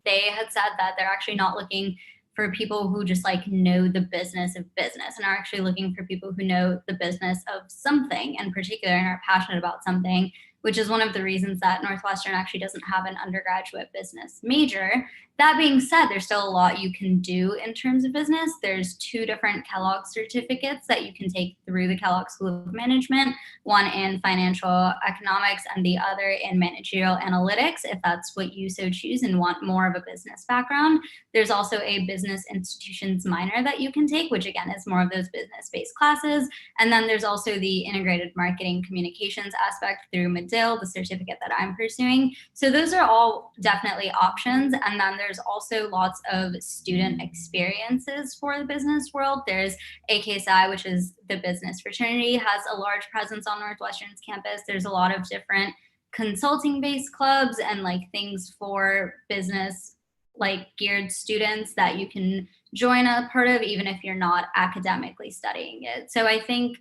they had said that they're actually not looking for people who just like know the business of business and are actually looking for people who know the business of something in particular and are passionate about something, which is one of the reasons that Northwestern actually doesn't have an undergraduate business major. That being said, there's still a lot you can do in terms of business. There's 2 different Kellogg certificates that you can take through the Kellogg School of Management, one in financial economics and the other in managerial analytics, if that's what you so choose and want more of a business background. There's also a business institutions minor that you can take, which again is more of those business-based classes. And then there's also the integrated marketing communications aspect through Medill, the certificate that I'm pursuing. So those are all definitely options. And then there's also lots of student experiences for the business world. There's AKSI, which is the business fraternity, has a large presence on Northwestern's campus. There's a lot of different consulting-based clubs and like things for business like geared students that you can join a part of, even if you're not academically studying it. So I think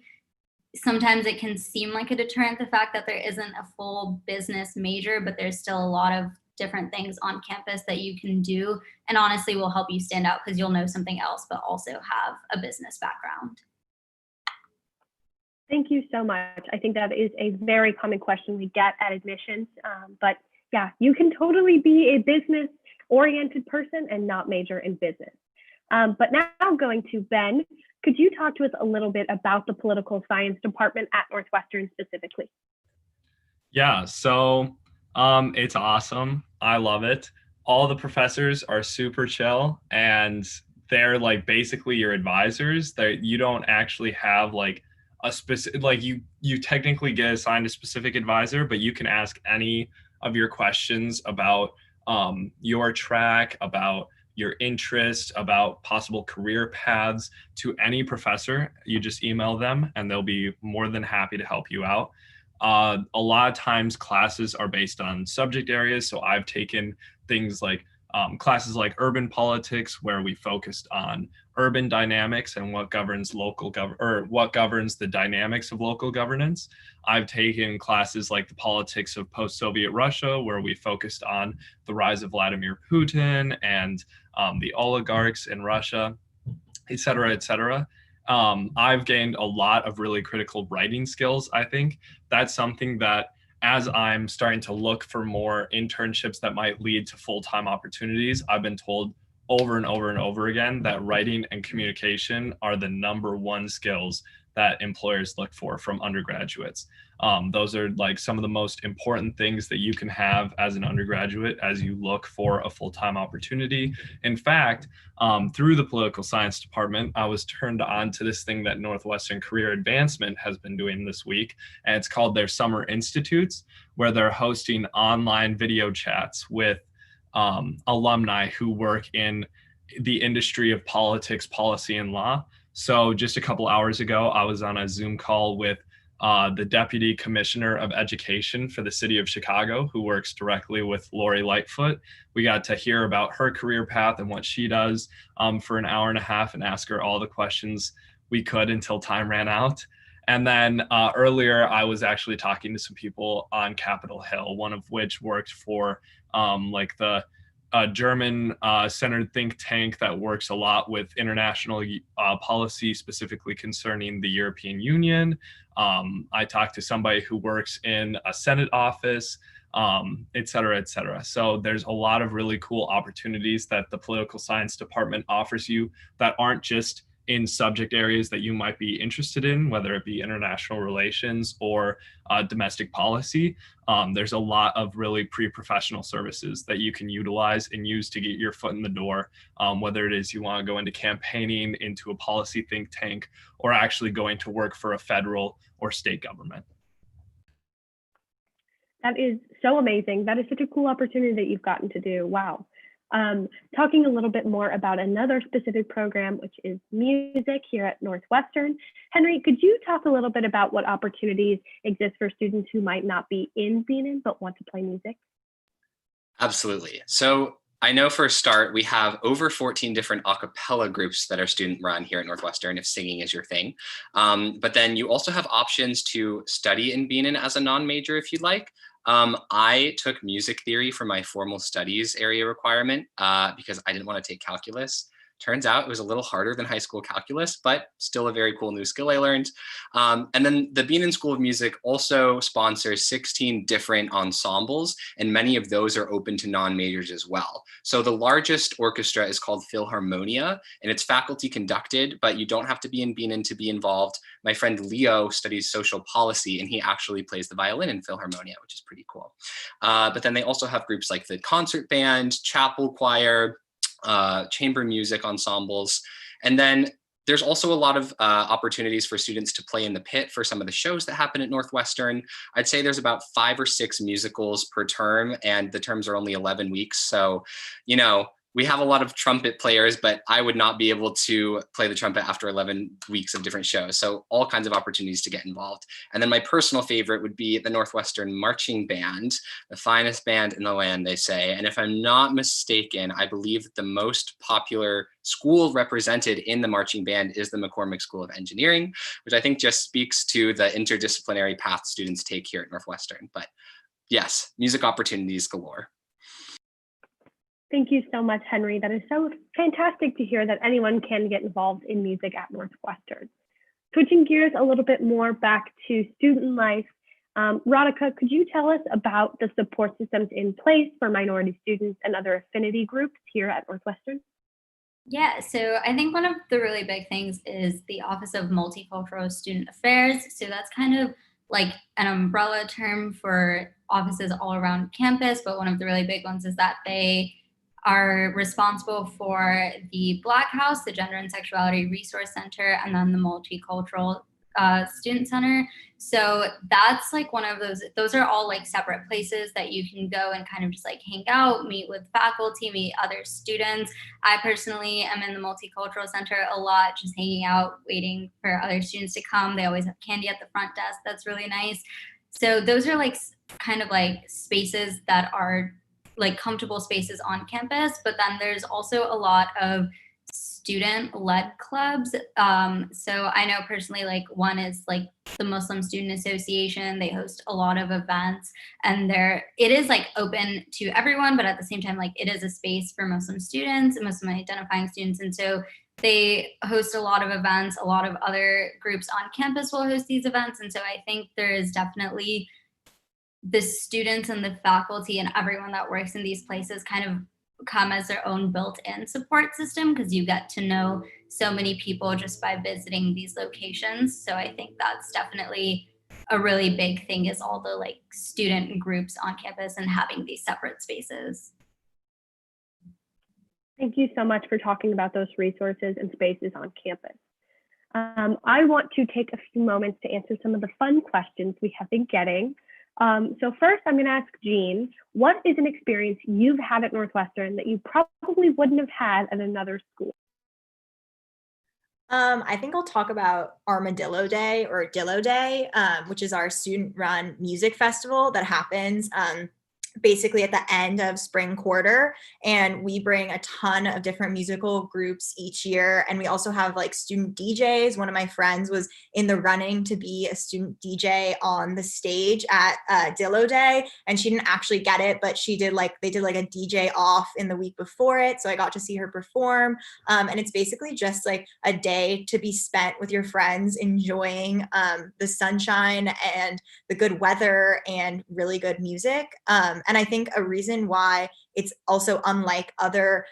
sometimes it can seem like a deterrent, the fact that there isn't a full business major, but there's still a lot of different things on campus that you can do, and honestly will help you stand out because you'll know something else, but also have a business background. Thank you so much. I think that is a very common question we get at admissions, but yeah, you can totally be a business-oriented person and not major in business. But now going to Ben, could you talk to us a little bit about the political science department at Northwestern specifically? Yeah, so it's awesome. I love it. All the professors are super chill and they're like basically your advisors. You don't actually have like a specific, like you technically get assigned a specific advisor, but you can ask any of your questions about your track, about your interest, about possible career paths to any professor. You just email them and they'll be more than happy to help you out. A lot of times classes are based on subject areas. So I've taken things like classes like urban politics, where we focused on urban dynamics and what governs what governs the dynamics of local governance. I've taken classes like the politics of post-Soviet Russia, where we focused on the rise of Vladimir Putin and the oligarchs in Russia, et cetera, et cetera. I've gained a lot of really critical writing skills. I think that's something that as I'm starting to look for more internships that might lead to full-time opportunities, I've been told over and over and over again that writing and communication are the #1 skills that employers look for from undergraduates. Those are like some of the most important things that you can have as an undergraduate as you look for a full-time opportunity. In fact, through the political science department, I was turned on to this thing that Northwestern Career Advancement has been doing this week, and it's called their Summer Institutes, where they're hosting online video chats with alumni who work in the industry of politics, policy, and law. So just a couple hours ago, I was on a Zoom call with the Deputy Commissioner of Education for the city of Chicago, who works directly with Lori Lightfoot. We got to hear about her career path and what she does for an hour and a half and ask her all the questions we could until time ran out. And then earlier, I was actually talking to some people on Capitol Hill, one of which worked for like the German centered think tank that works a lot with international policy, specifically concerning the European Union. I talked to somebody who works in a Senate office, et cetera, et cetera. So there's a lot of really cool opportunities that the political science department offers you that aren't just in subject areas that you might be interested in, whether it be international relations or domestic policy. There's a lot of really pre-professional services that you can utilize and use to get your foot in the door, whether it is you want to go into campaigning, into a policy think tank, or actually going to work for a federal or state government. That is so amazing. That is such a cool opportunity that you've gotten to do. Wow. Talking a little bit more about another specific program, which is music here at Northwestern. Henry, could you talk a little bit about what opportunities exist for students who might not be in Benin but want to play music? Absolutely. So I know for a start, we have over 14 different a cappella groups that are student run here at Northwestern, if singing is your thing. But then you also have options to study in Benin as a non-major if you'd like. I took music theory for my formal studies area requirement because I didn't want to take calculus. Turns out it was a little harder than high school calculus, but still a very cool new skill I learned. And then the Benin School of Music also sponsors 16 different ensembles, and many of those are open to non-majors as well. So the largest orchestra is called Philharmonia, and it's faculty conducted, but you don't have to be in Benin to be involved. My friend Leo studies social policy, and he actually plays the violin in Philharmonia, which is pretty cool. But then they also have groups like the concert band, chapel choir, chamber music ensembles. And then there's also a lot of opportunities for students to play in the pit for some of the shows that happen at Northwestern. I'd say there's about 5 or 6 musicals per term, and the terms are only 11 weeks. So, you know, we have a lot of trumpet players, but I would not be able to play the trumpet after 11 weeks of different shows. So all kinds of opportunities to get involved. And then my personal favorite would be the Northwestern Marching Band, the finest band in the land, they say. And if I'm not mistaken, I believe that the most popular school represented in the marching band is the McCormick School of Engineering, which I think just speaks to the interdisciplinary path students take here at Northwestern. But yes, music opportunities galore. Thank you so much, Henry. That is so fantastic to hear that anyone can get involved in music at Northwestern. Switching gears a little bit more back to student life, Radhika, could you tell us about the support systems in place for minority students and other affinity groups here at Northwestern? Yeah, so I think one of the really big things is the Office of Multicultural Student Affairs. So that's kind of like an umbrella term for offices all around campus, but one of the really big ones is that they are responsible for the Black House, the Gender and Sexuality Resource Center, and then the Multicultural Student Center. So that's like one of those are all like separate places that you can go and kind of just like hang out, meet with faculty, meet other students. I personally am in the Multicultural Center a lot, just hanging out, waiting for other students to come. They always have candy at the front desk. That's really nice. So those are like kind of like spaces that are like comfortable spaces on campus, but then there's also a lot of student-led clubs. So I know personally, like one is like the Muslim Student Association. They host a lot of events, and it is like open to everyone, but at the same time, like it is a space for Muslim students and Muslim identifying students. And so they host a lot of events. A lot of other groups on campus will host these events. And so I think there is definitely the students and the faculty and everyone that works in these places kind of come as their own built-in support system, because you get to know so many people just by visiting these locations. So I think that's definitely a really big thing, is all the like student groups on campus and having these separate spaces. Thank you so much for talking about those resources and spaces on campus. I want to take a few moments to answer some of the fun questions we have been getting. So first, I'm going to ask Jean, what is an experience you've had at Northwestern that you probably wouldn't have had at another school? I think I'll talk about Armadillo Day, or Dillo Day, which is our student-run music festival that happens basically at the end of spring quarter, and we bring a ton of different musical groups each year. And we also have like student DJs. One of my friends was in the running to be a student DJ on the stage at Dillo Day, and she didn't actually get it, but they did like a DJ off in the week before it, so I got to see her perform. And it's basically just like a day to be spent with your friends, enjoying the sunshine and the good weather and really good music. And I think a reason why it's also unlike other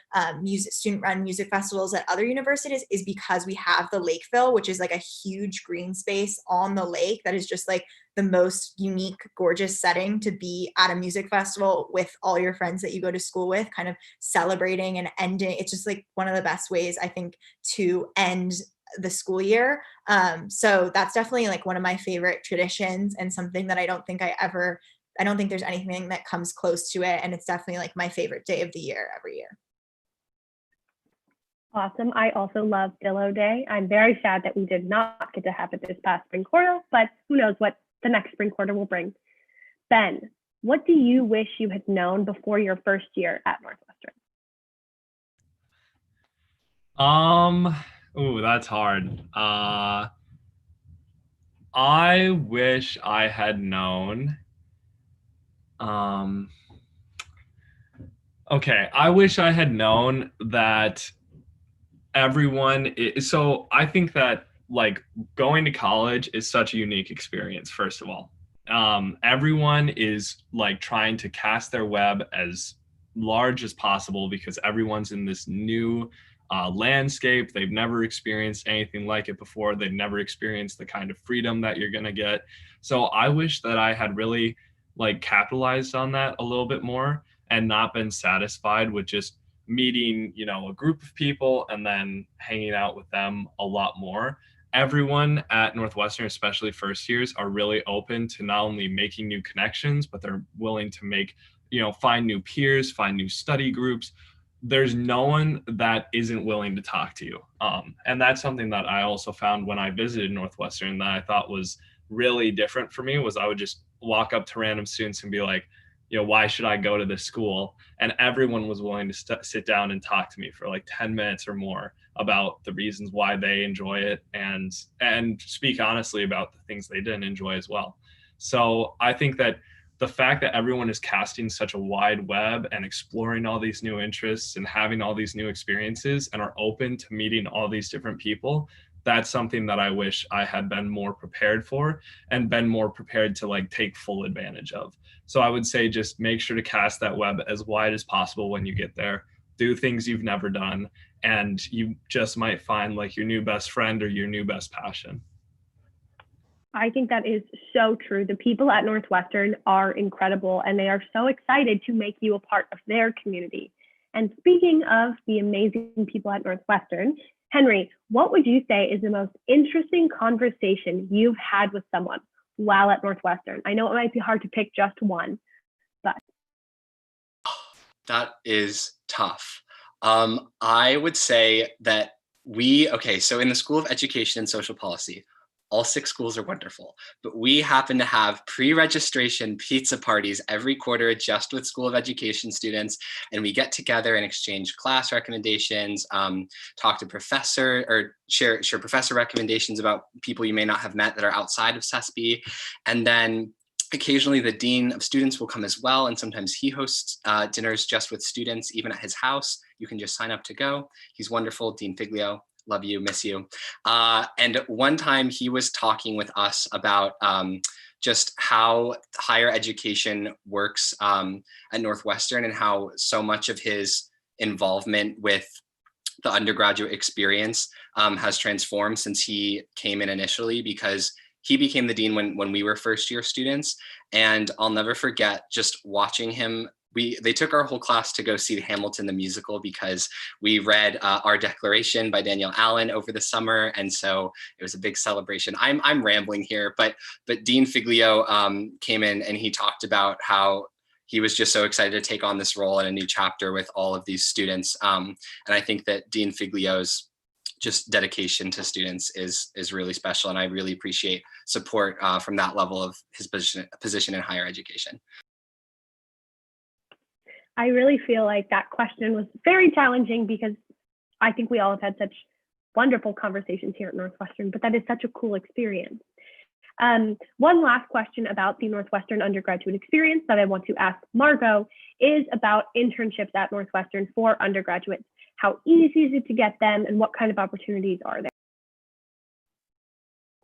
student-run music festivals at other universities is because we have the Lakeville, which is like a huge green space on the lake that is just like the most unique, gorgeous setting to be at a music festival with all your friends that you go to school with, kind of celebrating and ending. It's just like one of the best ways, I think, to end the school year. So that's definitely like one of my favorite traditions, and something that I don't think there's anything that comes close to it. And it's definitely like my favorite day of the year every year. Awesome. I also love Dillo Day. I'm very sad that we did not get to have it this past spring quarter, but who knows what the next spring quarter will bring. Ben, what do you wish you had known before your first year at Northwestern? Ooh, that's hard. I wish I had known. Okay, I wish I had known that so I think that like going to college is such a unique experience, first of all. Everyone is like trying to cast their web as large as possible because everyone's in this new landscape. They've never experienced anything like it before. They've never experienced the kind of freedom that you're gonna get. So I wish that I had really like capitalized on that a little bit more and not been satisfied with just meeting, a group of people and then hanging out with them a lot more. Everyone at Northwestern, especially first years, are really open to not only making new connections, but they're willing to make, find new peers, find new study groups. There's no one that isn't willing to talk to you. And that's something that I also found when I visited Northwestern that I thought was really different for me, was I would just walk up to random students and be like, why should I go to this school? And everyone was willing to sit down and talk to me for like 10 minutes or more about the reasons why they enjoy it and speak honestly about the things they didn't enjoy as well. So I think that the fact that everyone is casting such a wide web and exploring all these new interests and having all these new experiences and are open to meeting all these different people, that's something that I wish I had been more prepared for and been more prepared to like take full advantage of. So I would say just make sure to cast that web as wide as possible when you get there. Do things you've never done, and you just might find like your new best friend or your new best passion. I think that is so true. The people at Northwestern are incredible, and they are so excited to make you a part of their community. And speaking of the amazing people at Northwestern, Henry, what would you say is the most interesting conversation you've had with someone while at Northwestern? I know it might be hard to pick just one, but. That is tough. I would say that so in the School of Education and Social Policy, all 6 schools are wonderful, but we happen to have pre-registration pizza parties every quarter just with School of Education students, and we get together and exchange class recommendations, talk to professor or share professor recommendations about people you may not have met that are outside of CESP, and then occasionally the dean of students will come as well, and sometimes he hosts dinners just with students, even at his house. You can just sign up to go. He's wonderful, Dean Figlio. Love you, miss you. And one time he was talking with us about just how higher education works at Northwestern and how so much of his involvement with the undergraduate experience has transformed since he came in initially, because he became the dean when we were first year students. And I'll never forget just watching him. They took our whole class to go see Hamilton the musical because we read Our Declaration by Danielle Allen over the summer, and so it was a big celebration. I'm rambling here, but Dean Figlio came in and he talked about how he was just so excited to take on this role in a new chapter with all of these students, and I think that Dean Figlio's just dedication to students is really special, and I really appreciate support from that level of his position in higher education. I really feel like that question was very challenging because I think we all have had such wonderful conversations here at Northwestern, but that is such a cool experience. One last question about the Northwestern undergraduate experience that I want to ask Margot is about internships at Northwestern for undergraduates. How easy is it to get them, and what kind of opportunities are there?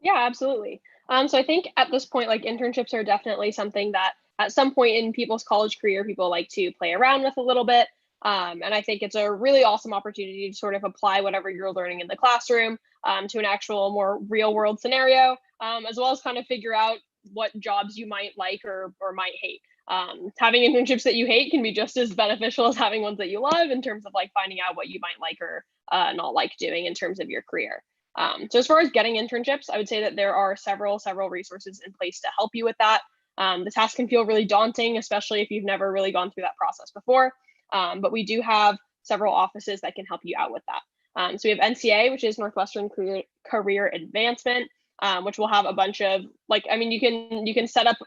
Yeah, absolutely. So I think at this point, like internships are definitely something that at some point in people's college career, people like to play around with a little bit. And I think it's a really awesome opportunity to sort of apply whatever you're learning in the classroom to an actual more real world scenario, as well as kind of figure out what jobs you might like or might hate. Having internships that you hate can be just as beneficial as having ones that you love in terms of like finding out what you might like or not like doing in terms of your career. So as far as getting internships, I would say that there are several resources in place to help you with that. The task can feel really daunting, especially if you've never really gone through that process before. But we do have several offices that can help you out with that. So we have NCA, which is Northwestern Career Advancement, which will have a bunch of you can set up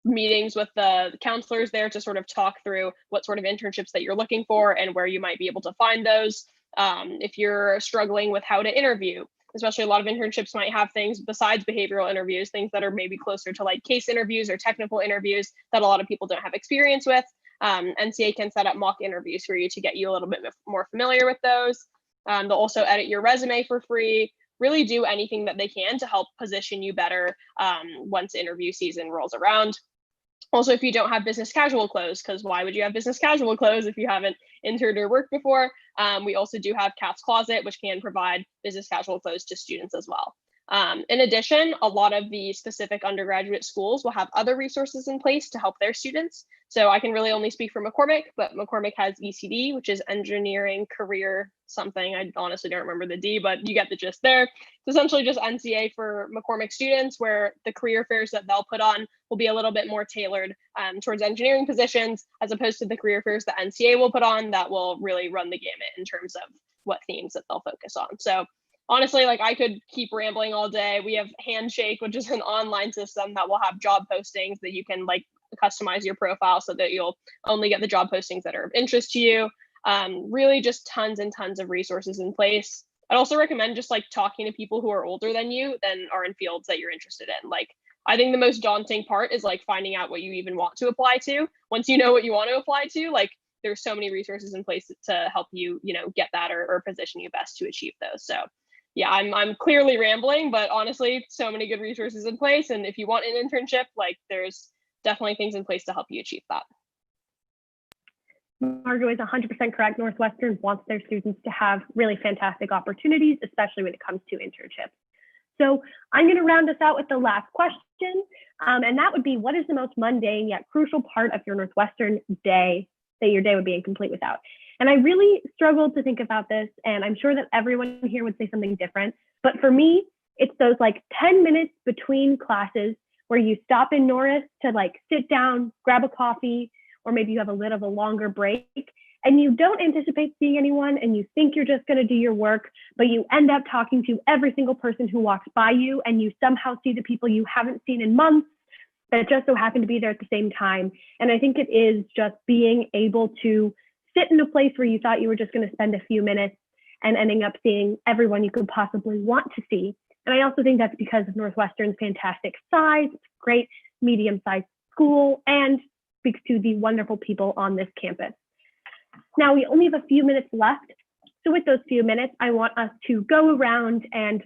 meetings with the counselors there to sort of talk through what sort of internships that you're looking for and where you might be able to find those. If you're struggling with how to interview, especially a lot of internships might have things besides behavioral interviews, things that are maybe closer to like case interviews or technical interviews that a lot of people don't have experience with. NCA can set up mock interviews for you to get you a little bit more familiar with those. They'll also edit your resume for free, really do anything that they can to help position you better once interview season rolls around. Also, if you don't have business casual clothes, because why would you have business casual clothes if you haven't interned or worked before? We also do have Cat's Closet, which can provide business casual clothes to students as well. In addition, a lot of the specific undergraduate schools will have other resources in place to help their students. So I can really only speak for McCormick, but McCormick has ECD, which is Engineering Career something. I honestly don't remember the D, but you get the gist there. It's essentially just NCA for McCormick students, where the career fairs that they'll put on will be a little bit more tailored towards engineering positions, as opposed to the career fairs that NCA will put on that will really run the gamut in terms of what themes that they'll focus on. So honestly, like I could keep rambling all day. We have Handshake, which is an online system that will have job postings that you can like customize your profile so that you'll only get the job postings that are of interest to you. Really just tons and tons of resources in place. I'd also recommend just like talking to people who are older than you than are in fields that you're interested in. Like, I think the most daunting part is like finding out what you even want to apply to. Once you know what you want to apply to, like there's so many resources in place to help you, get that or position you best to achieve those. So yeah, I'm clearly rambling, but honestly, so many good resources in place. And if you want an internship, like there's definitely things in place to help you achieve that. Margot is 100% correct. Northwestern wants their students to have really fantastic opportunities, especially when it comes to internships. So I'm going to round us out with the last question, and that would be, what is the most mundane yet crucial part of your Northwestern day that your day would be incomplete without? And I really struggled to think about this, and I'm sure that everyone here would say something different. But for me, it's those like 10 minutes between classes where you stop in Norris to like sit down, grab a coffee, or maybe you have a little of a longer break, and you don't anticipate seeing anyone, and you think you're just going to do your work, but you end up talking to every single person who walks by you, and you somehow see the people you haven't seen in months that just so happen to be there at the same time. And I think it is just being able to sit in a place where you thought you were just going to spend a few minutes and ending up seeing everyone you could possibly want to see. And I also think that's because of Northwestern's fantastic size. It's a great medium-sized school and speaks to the wonderful people on this campus. Now, we only have a few minutes left. So with those few minutes, I want us to go around and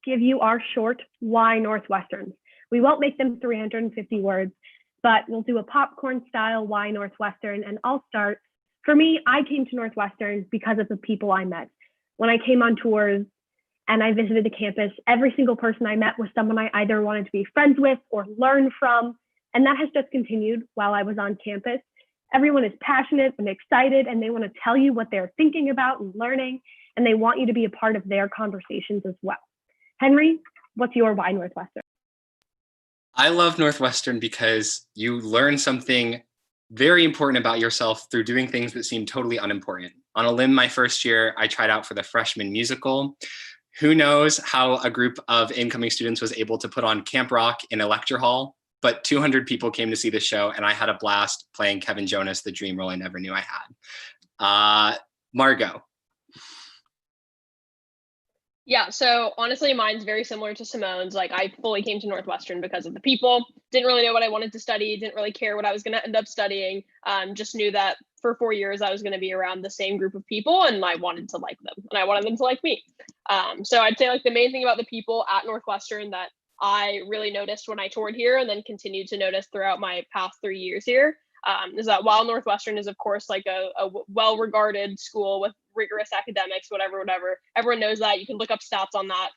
give you our short why Northwesterns. We won't make them 350 words, but we'll do a popcorn style why Northwestern, and I'll start. For me, I came to Northwestern because of the people I met. When I came on tours and I visited the campus, every single person I met was someone I either wanted to be friends with or learn from. And that has just continued while I was on campus. Everyone is passionate and excited, and they want to tell you what they're thinking about and learning, and they want you to be a part of their conversations as well. Henry, what's your why Northwestern? I love Northwestern because you learn something very important about yourself through doing things that seem totally unimportant. On a limb, my first year, I tried out for the freshman musical. Who knows how a group of incoming students was able to put on Camp Rock in a lecture hall, but 200 people came to see the show, and I had a blast playing Kevin Jonas, the dream role I never knew I had. Margot. Yeah, so honestly, mine's very similar to Simone's. Like, I fully came to Northwestern because of the people. Didn't really know what I wanted to study, didn't really care what I was going to end up studying. Just knew that for 4 years I was going to be around the same group of people, and I wanted to like them, and I wanted them to like me. So I'd say like the main thing about the people at Northwestern that I really noticed when I toured here and then continued to notice throughout my past 3 years here, is that while Northwestern is, of course, like a well-regarded school with rigorous academics, whatever, everyone knows that. You can look up stats on that.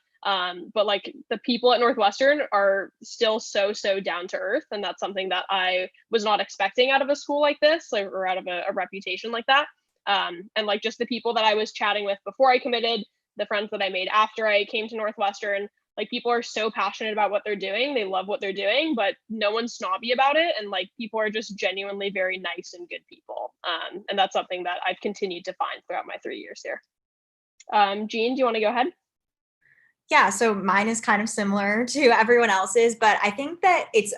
But like the people at Northwestern are still so down to earth, and that's something that I was not expecting out of a school like this, or out of a reputation like that. And like just the people that I was chatting with before I committed, the friends that I made after I came to Northwestern, like people are so passionate about what they're doing. They love what they're doing, but no one's snobby about it. And like people are just genuinely very nice and good people. And that's something that I've continued to find throughout my 3 years here. Jean, do you want to go ahead? Yeah, so mine is kind of similar to everyone else's, but I think that it's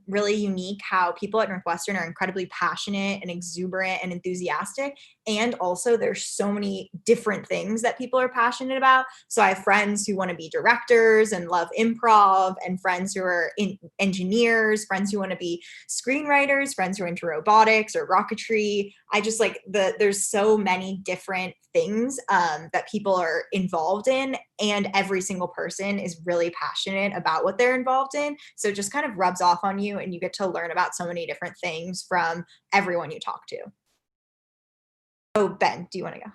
really unique how people at Northwestern are incredibly passionate and exuberant and enthusiastic. And also there's so many different things that people are passionate about. So I have friends who want to be directors and love improv, and friends who are engineers, friends who want to be screenwriters, friends who are into robotics or rocketry. I just like there's so many different things that people are involved in, and every single person is really passionate about what they're involved in. So it just kind of rubs off on you, and you get to learn about so many different things from everyone you talk to. So Ben, do you want to go?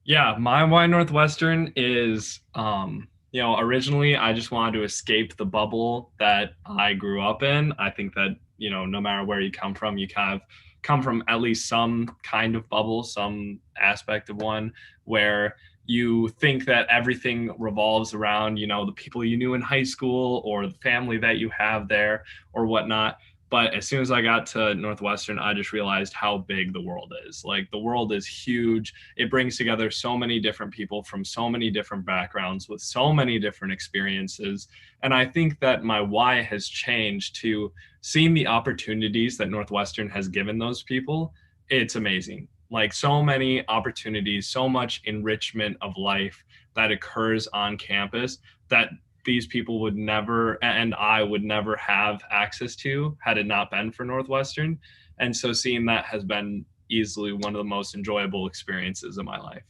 Yeah, my why Northwestern is, originally I just wanted to escape the bubble that I grew up in. I think that, no matter where you come from, you kind of come from at least some kind of bubble, some aspect of one, where you think that everything revolves around, the people you knew in high school or the family that you have there or whatnot. But as soon as I got to Northwestern, I just realized how big the world is. Like the world is huge. It brings together so many different people from so many different backgrounds with so many different experiences. And I think that my why has changed to seeing the opportunities that Northwestern has given those people. It's amazing. Like so many opportunities, so much enrichment of life that occurs on campus that these people would never, and I would never have access to had it not been for Northwestern. And so seeing that has been easily one of the most enjoyable experiences of my life.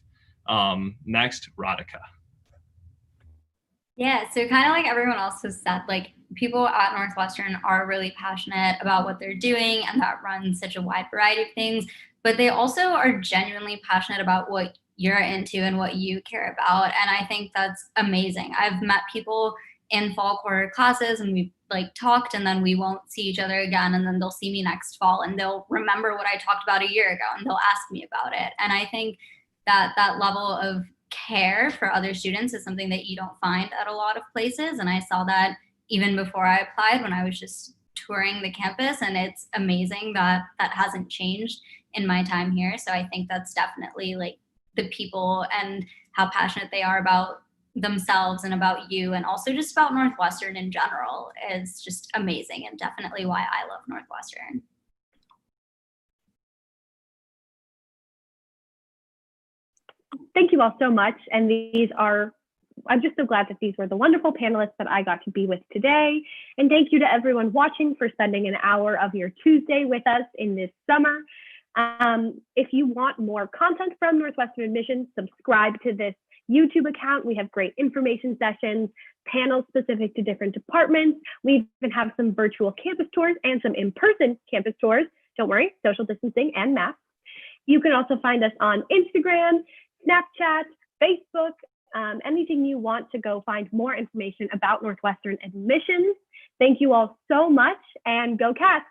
Next, Radhika. Yeah, so kind of like everyone else has said, like people at Northwestern are really passionate about what they're doing, and that runs such a wide variety of things, but they also are genuinely passionate about what you're into and what you care about. And I think that's amazing. I've met people in fall quarter classes, and we've like talked, and then we won't see each other again. And then they'll see me next fall, and they'll remember what I talked about a year ago, and they'll ask me about it. And I think that that level of care for other students is something that you don't find at a lot of places. And I saw that even before I applied, when I was just touring the campus, and it's amazing that that hasn't changed in my time here. So I think that's definitely like the people and how passionate they are about themselves and about you, and also just about Northwestern in general, is just amazing, and definitely why I love Northwestern. Thank you all so much. And I'm just so glad that these were the wonderful panelists that I got to be with today. And thank you to everyone watching for spending an hour of your Tuesday with us in this summer. If you want more content from Northwestern Admissions, subscribe to this YouTube account. We have great information sessions, panels specific to different departments. We even have some virtual campus tours and some in-person campus tours. Don't worry, social distancing and masks. You can also find us on Instagram, Snapchat, Facebook, anything you want to go find more information about Northwestern admissions. Thank you all so much, and go Cats!